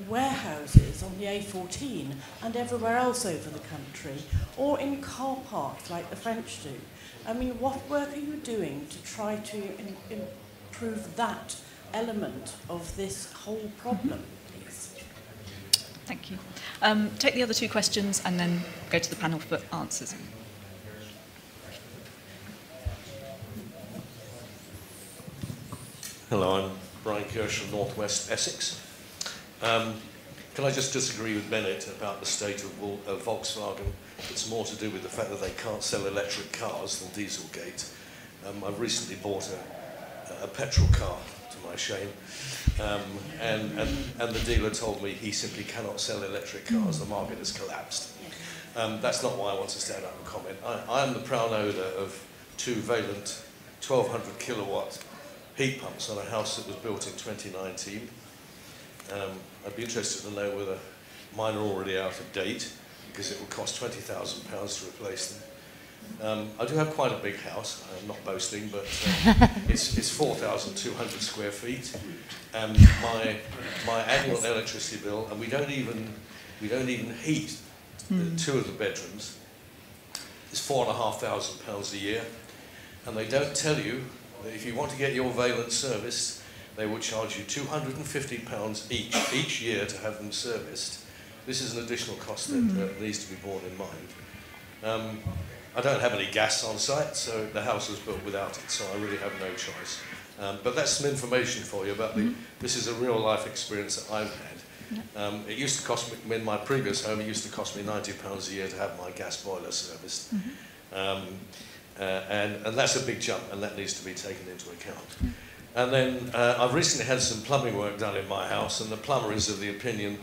warehouses on the A14 and everywhere else over the country, or in car parks like the French do. I mean, what work are you doing to try to improve that element of this whole problem, please? Thank you. Take the other 2 questions and then go to the panel for answers. Hello, I'm Brian Kirsch from North West Essex. Can I just disagree with Bennett about the state of Volkswagen? It's more to do with the fact that they can't sell electric cars than Dieselgate. I've recently bought a petrol car to my shame. And the dealer told me he simply cannot sell electric cars, the market has collapsed. That's not why I want to stand up and comment. I am the proud owner of 2 Valent 1200 kilowatt heat pumps on a house that was built in 2019. I'd be interested to know whether mine are already out of date, because it will cost £20,000 to replace them. I do have quite a big house. I'm not boasting, but it's 4,200 square feet, and my annual electricity bill, and we don't even heat 2 of the bedrooms, is £4,500 a year, and they don't tell you that if you want to get your Valent serviced, they will charge you £250 each year to have them serviced. This is an additional cost that needs to be borne in mind. I don't have any gas on site, so the house was built without it, so I really have no choice. But that's some information for you about this is a real life experience that I've had. It used to cost me, in my previous home, it used to cost me £90 a year to have my gas boiler serviced. And that's a big jump, and that needs to be taken into account. And then I've recently had some plumbing work done in my house, and the plumber is of the opinion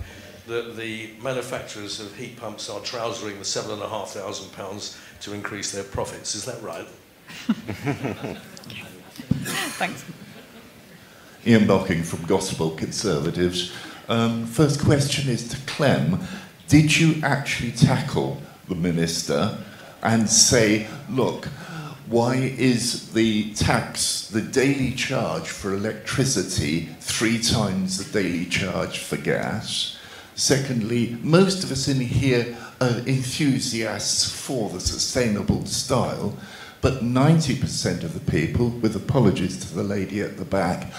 that the manufacturers of heat pumps are trousering the £7,500 to increase their profits. Is that right? Thanks. Ian Bocking from Gospel Conservatives. First question is to Clem. Did you actually tackle the minister and say, look, why is the tax, the daily charge for electricity 3 times the daily charge for gas? Secondly, most of us in here are enthusiasts for the sustainable style, but 90% of the people, with apologies to the lady at the back,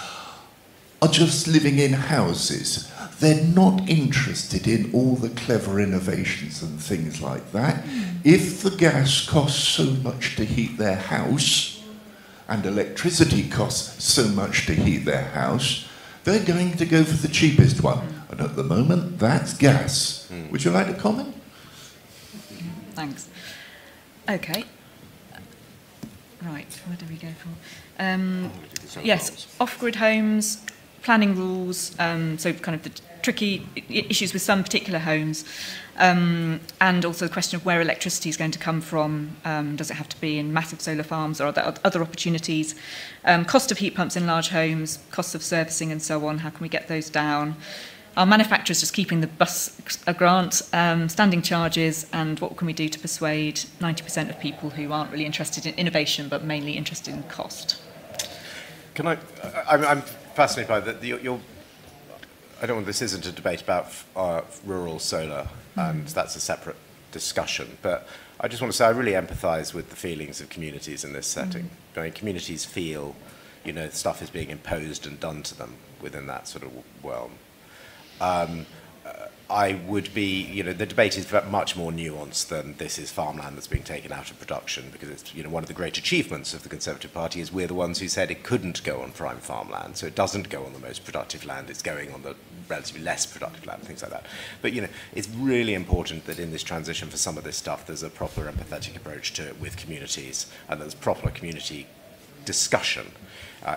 are just living in houses. They're not interested in all the clever innovations and things like that. If the gas costs so much to heat their house, and electricity costs so much to heat their house, they're going to go for the cheapest one. And at the moment, that's gas. Would you like to comment? Thanks. Okay. Right, where do we go for? Yes, off-grid homes, planning rules, so kind of the tricky issues with some particular homes, and also the question of where electricity is going to come from. Does it have to be in massive solar farms, or are there other opportunities? Cost of heat pumps in large homes, costs of servicing and so on, how can we get those down? Are manufacturers just keeping the bus grant, standing charges, and what can we do to persuade 90% of people who aren't really interested in innovation but mainly interested in cost? Can I'm fascinated by that. I don't want, this isn't a debate about rural solar, and that's a separate discussion, but I just want to say I really empathise with the feelings of communities in this setting. I mean, communities feel, stuff is being imposed and done to them within that sort of realm. I would be, the debate is much more nuanced than this is farmland that's being taken out of production, because it's, one of the great achievements of the Conservative Party is we're the ones who said it couldn't go on prime farmland, so it doesn't go on the most productive land, it's going on the relatively less productive land, things like that. But, it's really important that in this transition for some of this stuff, there's a proper empathetic approach to it with communities, and there's proper community discussion.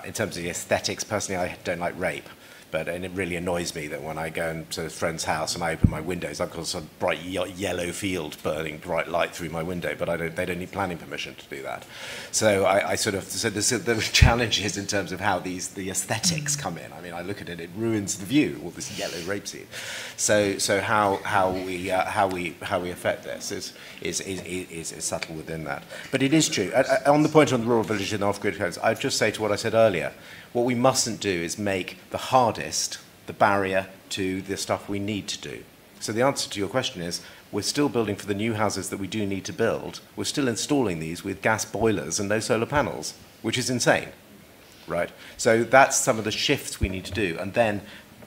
In terms of the aesthetics, personally, I don't like rape. And it really annoys me that when I go into a friend's house and I open my windows, I've got a sort of bright yellow field burning bright light through my window, but they don't need planning permission to do that. So there are challenges in terms of how the aesthetics come in. I mean, I look at it, it ruins the view, all this yellow rapeseed. So how we affect this is subtle within that. But it is true. On the point on the rural village and off-grid homes, I'd just say to what I said earlier, what we mustn't do is make the hardest the barrier to the stuff we need to do. So the answer to your question is, we're still building for the new houses that we do need to build. We're still installing these with gas boilers and no solar panels, which is insane, right? So that's some of the shifts we need to do. And then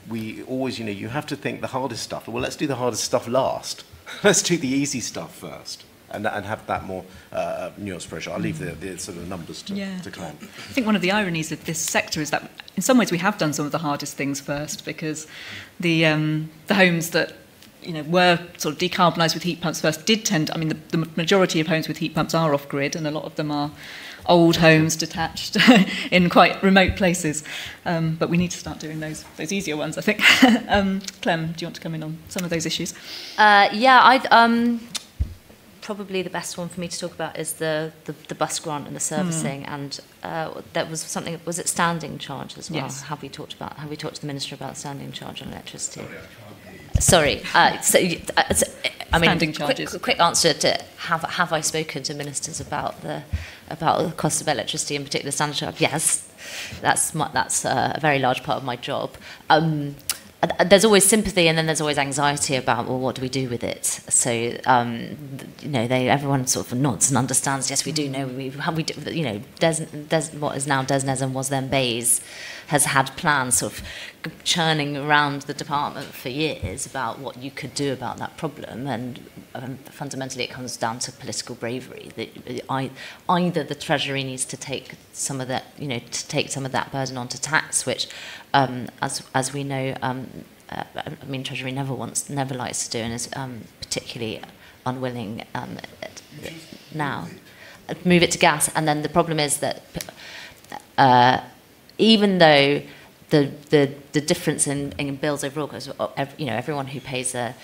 we always, you have to think the hardest stuff. Well, let's do the hardest stuff last. Let's do the easy stuff first. And have that more nuanced approach. I'll leave the sort of numbers to Clem. I think one of the ironies of this sector is that in some ways we have done some of the hardest things first, because the homes that were sort of decarbonised with heat pumps first did tend. I mean, the majority of homes with heat pumps are off grid, and a lot of them are old homes detached in quite remote places. But we need to start doing those easier ones, I think. Clem, do you want to come in on some of those issues? Probably the best one for me to talk about is the bus grant and the servicing, and that was something. Was it standing charge as well? Yes. Have we talked to the minister about standing charge on electricity? Sorry. Standing charges. Quick answer to have I spoken to ministers about the cost of electricity, in particular standing charge? Yes, that's a very large part of my job. There's always sympathy, and then there's always anxiety about, well, what do we do with it? So, everyone sort of nods and understands. Yes, we do know. What is now Desnes and was then Bays has had plans sort of churning around the department for years about what you could do about that problem, and fundamentally it comes down to political bravery. That either the Treasury needs to take some of that, burden onto tax, which, as we know, Treasury never likes to do, and is particularly unwilling now. Move it to gas, and then the problem is that even though the difference in bills overall, because everyone who pays a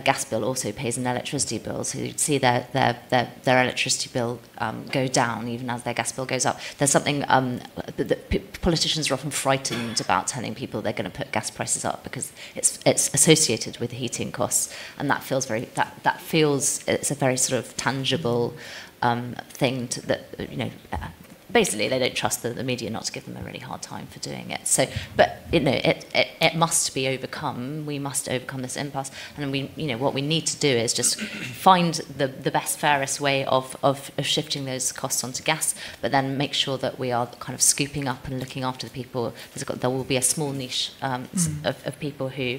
gas bill also pays an electricity bill, so you'd see their electricity bill go down even as their gas bill goes up. There's something that politicians are often frightened about telling people they're going to put gas prices up, because it's associated with heating costs, and that feels it's a very sort of tangible thing basically they don't trust the media not to give them a really hard time for doing it. So, but it must be overcome. We must overcome this impasse, and what we need to do is just find the best, fairest way of shifting those costs onto gas, but then make sure that we are kind of scooping up and looking after the people. There will be a small niche of people who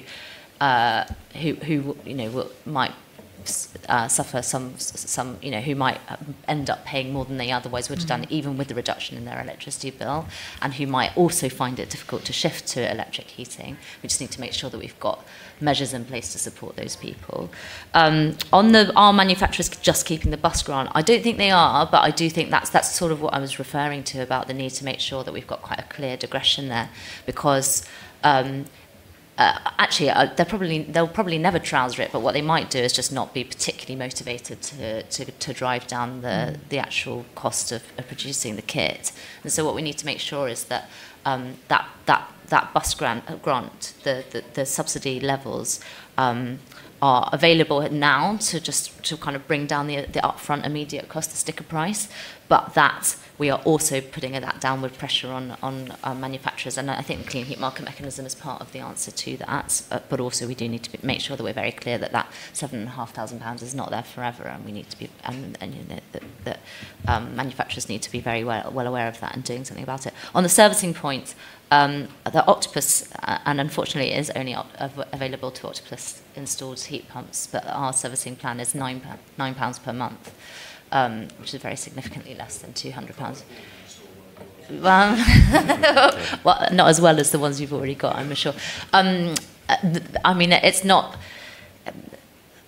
might suffer some who might end up paying more than they otherwise would have done, even with the reduction in their electricity bill, and who might also find it difficult to shift to electric heating. We just need to make sure that we've got measures in place to support those people. Are manufacturers just keeping the bus grant? I don't think they are, but I do think that's sort of what I was referring to about the need to make sure that we've got quite a clear digression there, because they'll probably never trouser it, but what they might do is just not be particularly motivated to drive down the actual cost of producing the kit. And so what we need to make sure is that that bus grant, the subsidy levels are available now to kind of bring down the upfront immediate cost, the sticker price, but that we are also putting that downward pressure on manufacturers. And I think the Clean Heat Market Mechanism is part of the answer to that, but also we do need to make sure that we're very clear that £7,500 is not there forever, and we need to be, that manufacturers need to be very well aware of that and doing something about it. On the servicing point, the Octopus, and unfortunately it is only available to Octopus installed heat pumps, but our servicing plan is £9 per month, which is very significantly less than £200. Well, not as well as the ones you've already got, I'm sure. It's not.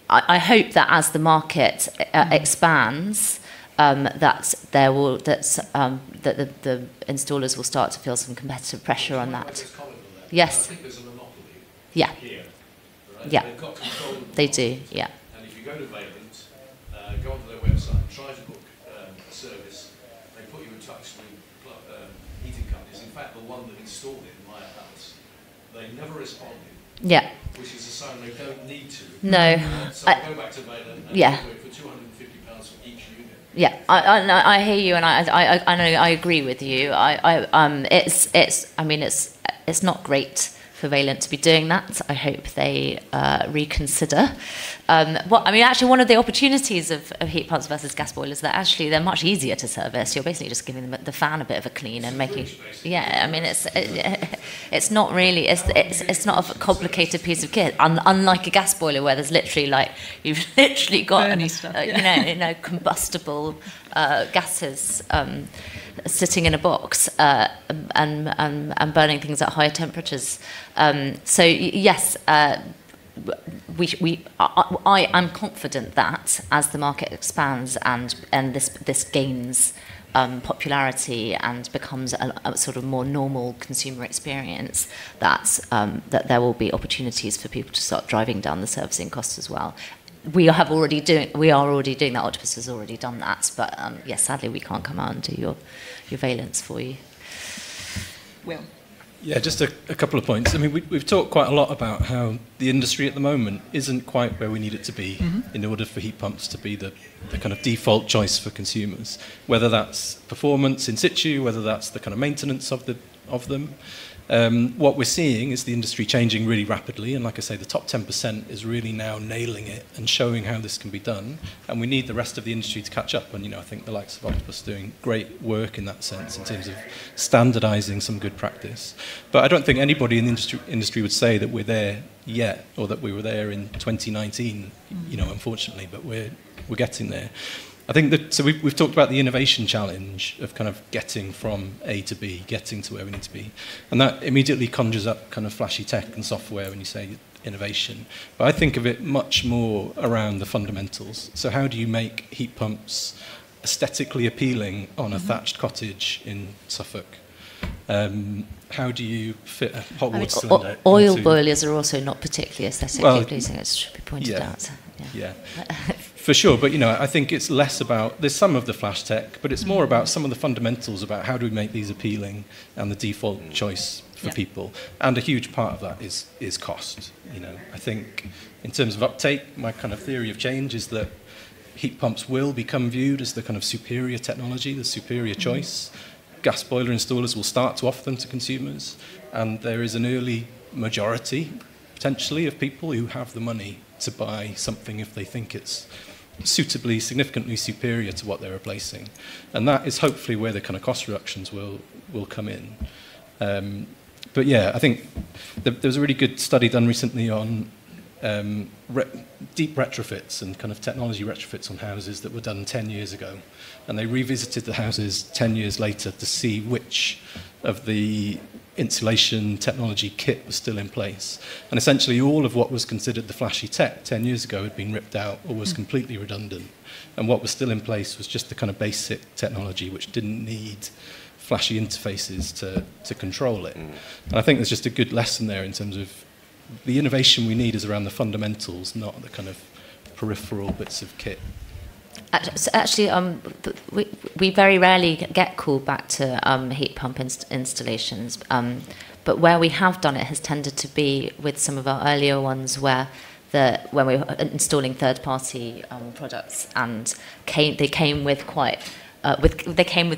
I hope that as the market expands, that the installers will start to feel some competitive pressure on that. Yes. I think there's a monopoly. Yeah. Here, right? Yeah. They've got control of the They market. do. Yeah. And if you go to Valent, go onto their website, try to book a service, they put you in touch with heating companies. In fact, the one that installed it in my house, they never responded. Yeah. Which is a sign they don't need to. No. So go back to Valent and do it for £250 for each unit. Yeah, I hear you, and I know I agree with you. It's not great for Valent to be doing that. I hope they reconsider. Actually, one of the opportunities of heat pumps versus gas boilers is that actually they're much easier to service. You're basically just giving them the fan a bit of a clean and making. Yeah, it's not really. It's not a complicated piece of kit. Unlike a gas boiler, where there's literally you've literally got combustible gases sitting in a box and burning things at higher temperatures. So yes, I am confident that as the market expands and this gains popularity and becomes a sort of more normal consumer experience, that there will be opportunities for people to start driving down the servicing costs as well. We are already doing that. Octopus has already done that, but yes, sadly we can't come out and do your valence for you. Will? Yeah, just a couple of points. I mean, we've talked quite a lot about how the industry at the moment isn't quite where we need it to be in order for heat pumps to be the kind of default choice for consumers, whether that's performance in situ, whether that's the kind of maintenance of them. What we're seeing is the industry changing really rapidly, and like I say, the top 10% is really now nailing it and showing how this can be done, and we need the rest of the industry to catch up. And I think the likes of Octopus are doing great work in that sense in terms of standardising some good practice. But I don't think anybody in the industry would say that we're there yet, or that we were there in 2019, unfortunately, but we're getting there. I think that, so we've talked about the innovation challenge of kind of getting from A to B, getting to where we need to be. And that immediately conjures up kind of flashy tech and software when you say innovation. But I think of it much more around the fundamentals. So how do you make heat pumps aesthetically appealing on a thatched cottage in Suffolk? How do you fit a hot water cylinder? Oil boilers are also not particularly aesthetically pleasing, it should be pointed out. Yeah. For sure, but I think it's less about, there's some of the flash tech, but it's more about some of the fundamentals about how do we make these appealing and the default choice for people. And a huge part of that is cost. I think in terms of uptake, my kind of theory of change is that heat pumps will become viewed as the kind of superior technology, the superior choice. Gas boiler installers will start to offer them to consumers, and there is an early majority, potentially, of people who have the money to buy something if they think it's suitably, significantly superior to what they're replacing. And that is hopefully where the kind of cost reductions will come in. But yeah, I think there was a really good study done recently on deep retrofits and kind of technology retrofits on houses that were done 10 years ago. And they revisited the houses 10 years later to see which of the insulation technology kit was still in place. And essentially all of what was considered the flashy tech 10 years ago had been ripped out or was completely redundant. And what was still in place was just the kind of basic technology which didn't need flashy interfaces to control it. And I think there's just a good lesson there in terms of the innovation we need is around the fundamentals, not the kind of peripheral bits of kit. Actually, we very rarely get called back to heat pump installations, but where we have done it has tended to be with some of our earlier ones when we were installing third-party products, and they came with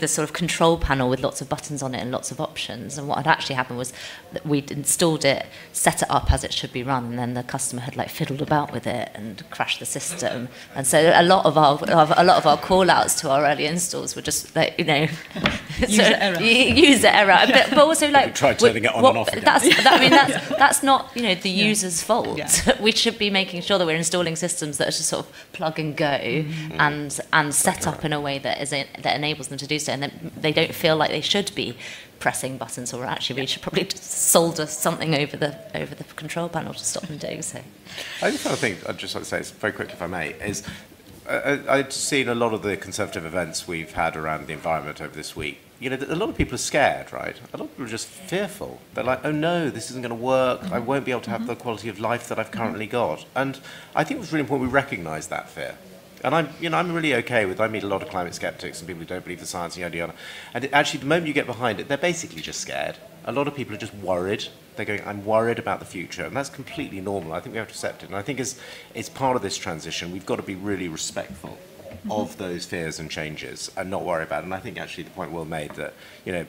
a sort of control panel with lots of buttons on it and lots of options. And what had actually happened was that we'd installed it, set it up as it should be run, and then the customer had fiddled about with it and crashed the system. And so a lot of our call-outs to our early installs were just user error. But also try turning it on and off again. That's not the user's fault. Yeah. We should be making sure that we're installing systems that are just sort of plug and go and set up in a way that that enables them to do so, and then they don't feel like they should be pressing buttons, or actually we should probably just solder something over the control panel to stop them doing so. I just kind of think, I'd just like to say, very quickly if I may, is I've seen a lot of the Conservative events we've had around the environment over this week. A lot of people are scared, right? A lot of people are just fearful. They're like, oh no, this isn't going to work. I won't be able to have the quality of life that I've currently got. And I think it was really important we recognise that fear. And I'm really okay with, I meet a lot of climate skeptics and people who don't believe the science and yada yada. And actually, the moment you get behind it, they're basically just scared. A lot of people are just worried. They're going, I'm worried about the future. And that's completely normal. I think we have to accept it. And I think as part of this transition, we've got to be really respectful of those fears and changes and not worry about it. And I think actually the point Will made that,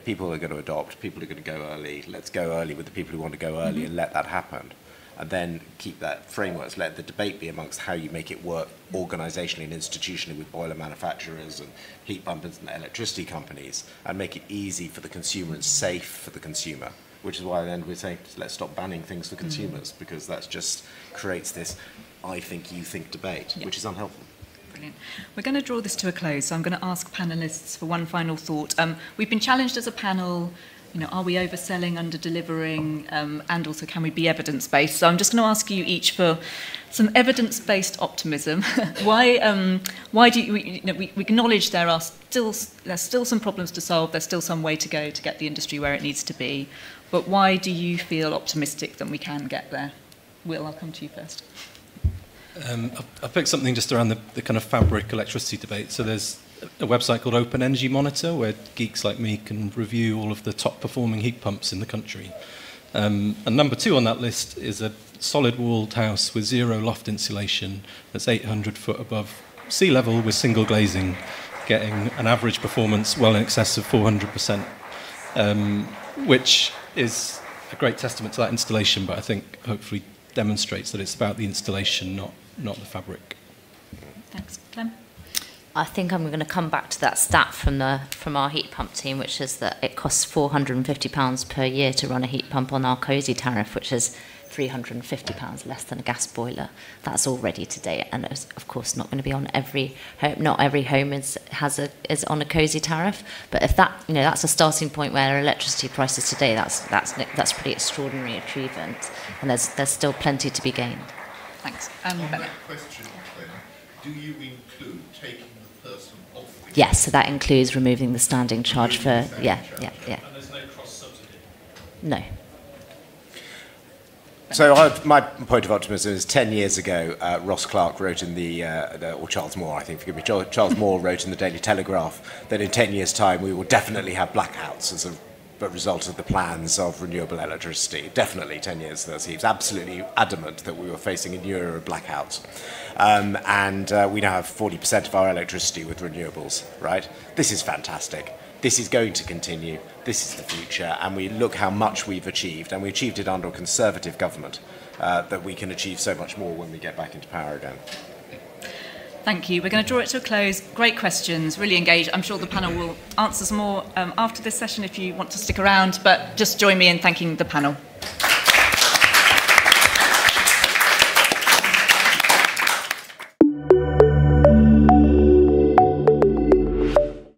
people are going to adopt, people are going to go early. Let's go early with the people who want to go early and let that happen. And then keep that framework, let the debate be amongst how you make it work organisationally and institutionally with boiler manufacturers and heat pumpers and electricity companies, and make it easy for the consumer and safe for the consumer, which is why then we're saying let's stop banning things for consumers, because that just creates this I think, you think debate, which is unhelpful. Brilliant. We're going to draw this to a close, so I'm going to ask panellists for one final thought. We've been challenged as a panel are we overselling, under-delivering, and also can we be evidence-based? So I'm just going to ask you each for some evidence-based optimism. Why do we acknowledge there's still some problems to solve, there's still some way to go to get the industry where it needs to be, but why do you feel optimistic that we can get there? Will, I'll come to you first. I picked something just around the kind of fabric electricity debate. So there's a website called Open Energy Monitor where geeks like me can review all of the top performing heat pumps in the country. And number 2 on that list is a solid walled house with 0 loft insulation that's 800 foot above sea level with single glazing, getting an average performance well in excess of 400%, which is a great testament to that installation, but I think hopefully demonstrates that it's about the installation, not the fabric. Thanks. Clem? I think I'm going to come back to that stat from our heat pump team, which is that it costs £450 per year to run a heat pump on our COSY tariff, which is £350 less than a gas boiler. That's already today, and it's of course not going to be on every home. Not every home is on a COSY tariff, but if that's a starting point where electricity prices today, that's pretty extraordinary achievement, and there's still plenty to be gained. Thanks. On that question, Claire, do you include taking the person off the... Yes, so that includes removing the standing charge for... Yeah. And there's no cross-subsidy? No. So my point of optimism is 10 years ago, Ross Clark wrote in or Charles Moore, I think, forgive me, Charles Moore wrote in the Daily Telegraph that in 10 years' time we will definitely have blackouts as a result of the plans of renewable electricity. Definitely 10 years ago. He was absolutely adamant that we were facing a new era of blackouts. And we now have 40% of our electricity with renewables, right? This is fantastic. This is going to continue. This is the future. And we look how much we've achieved, and we achieved it under a Conservative government, that we can achieve so much more when we get back into power again. Thank you. We're going to draw it to a close. Great questions, really engaged. I'm sure the panel will answer some more after this session if you want to stick around, but just join me in thanking the panel.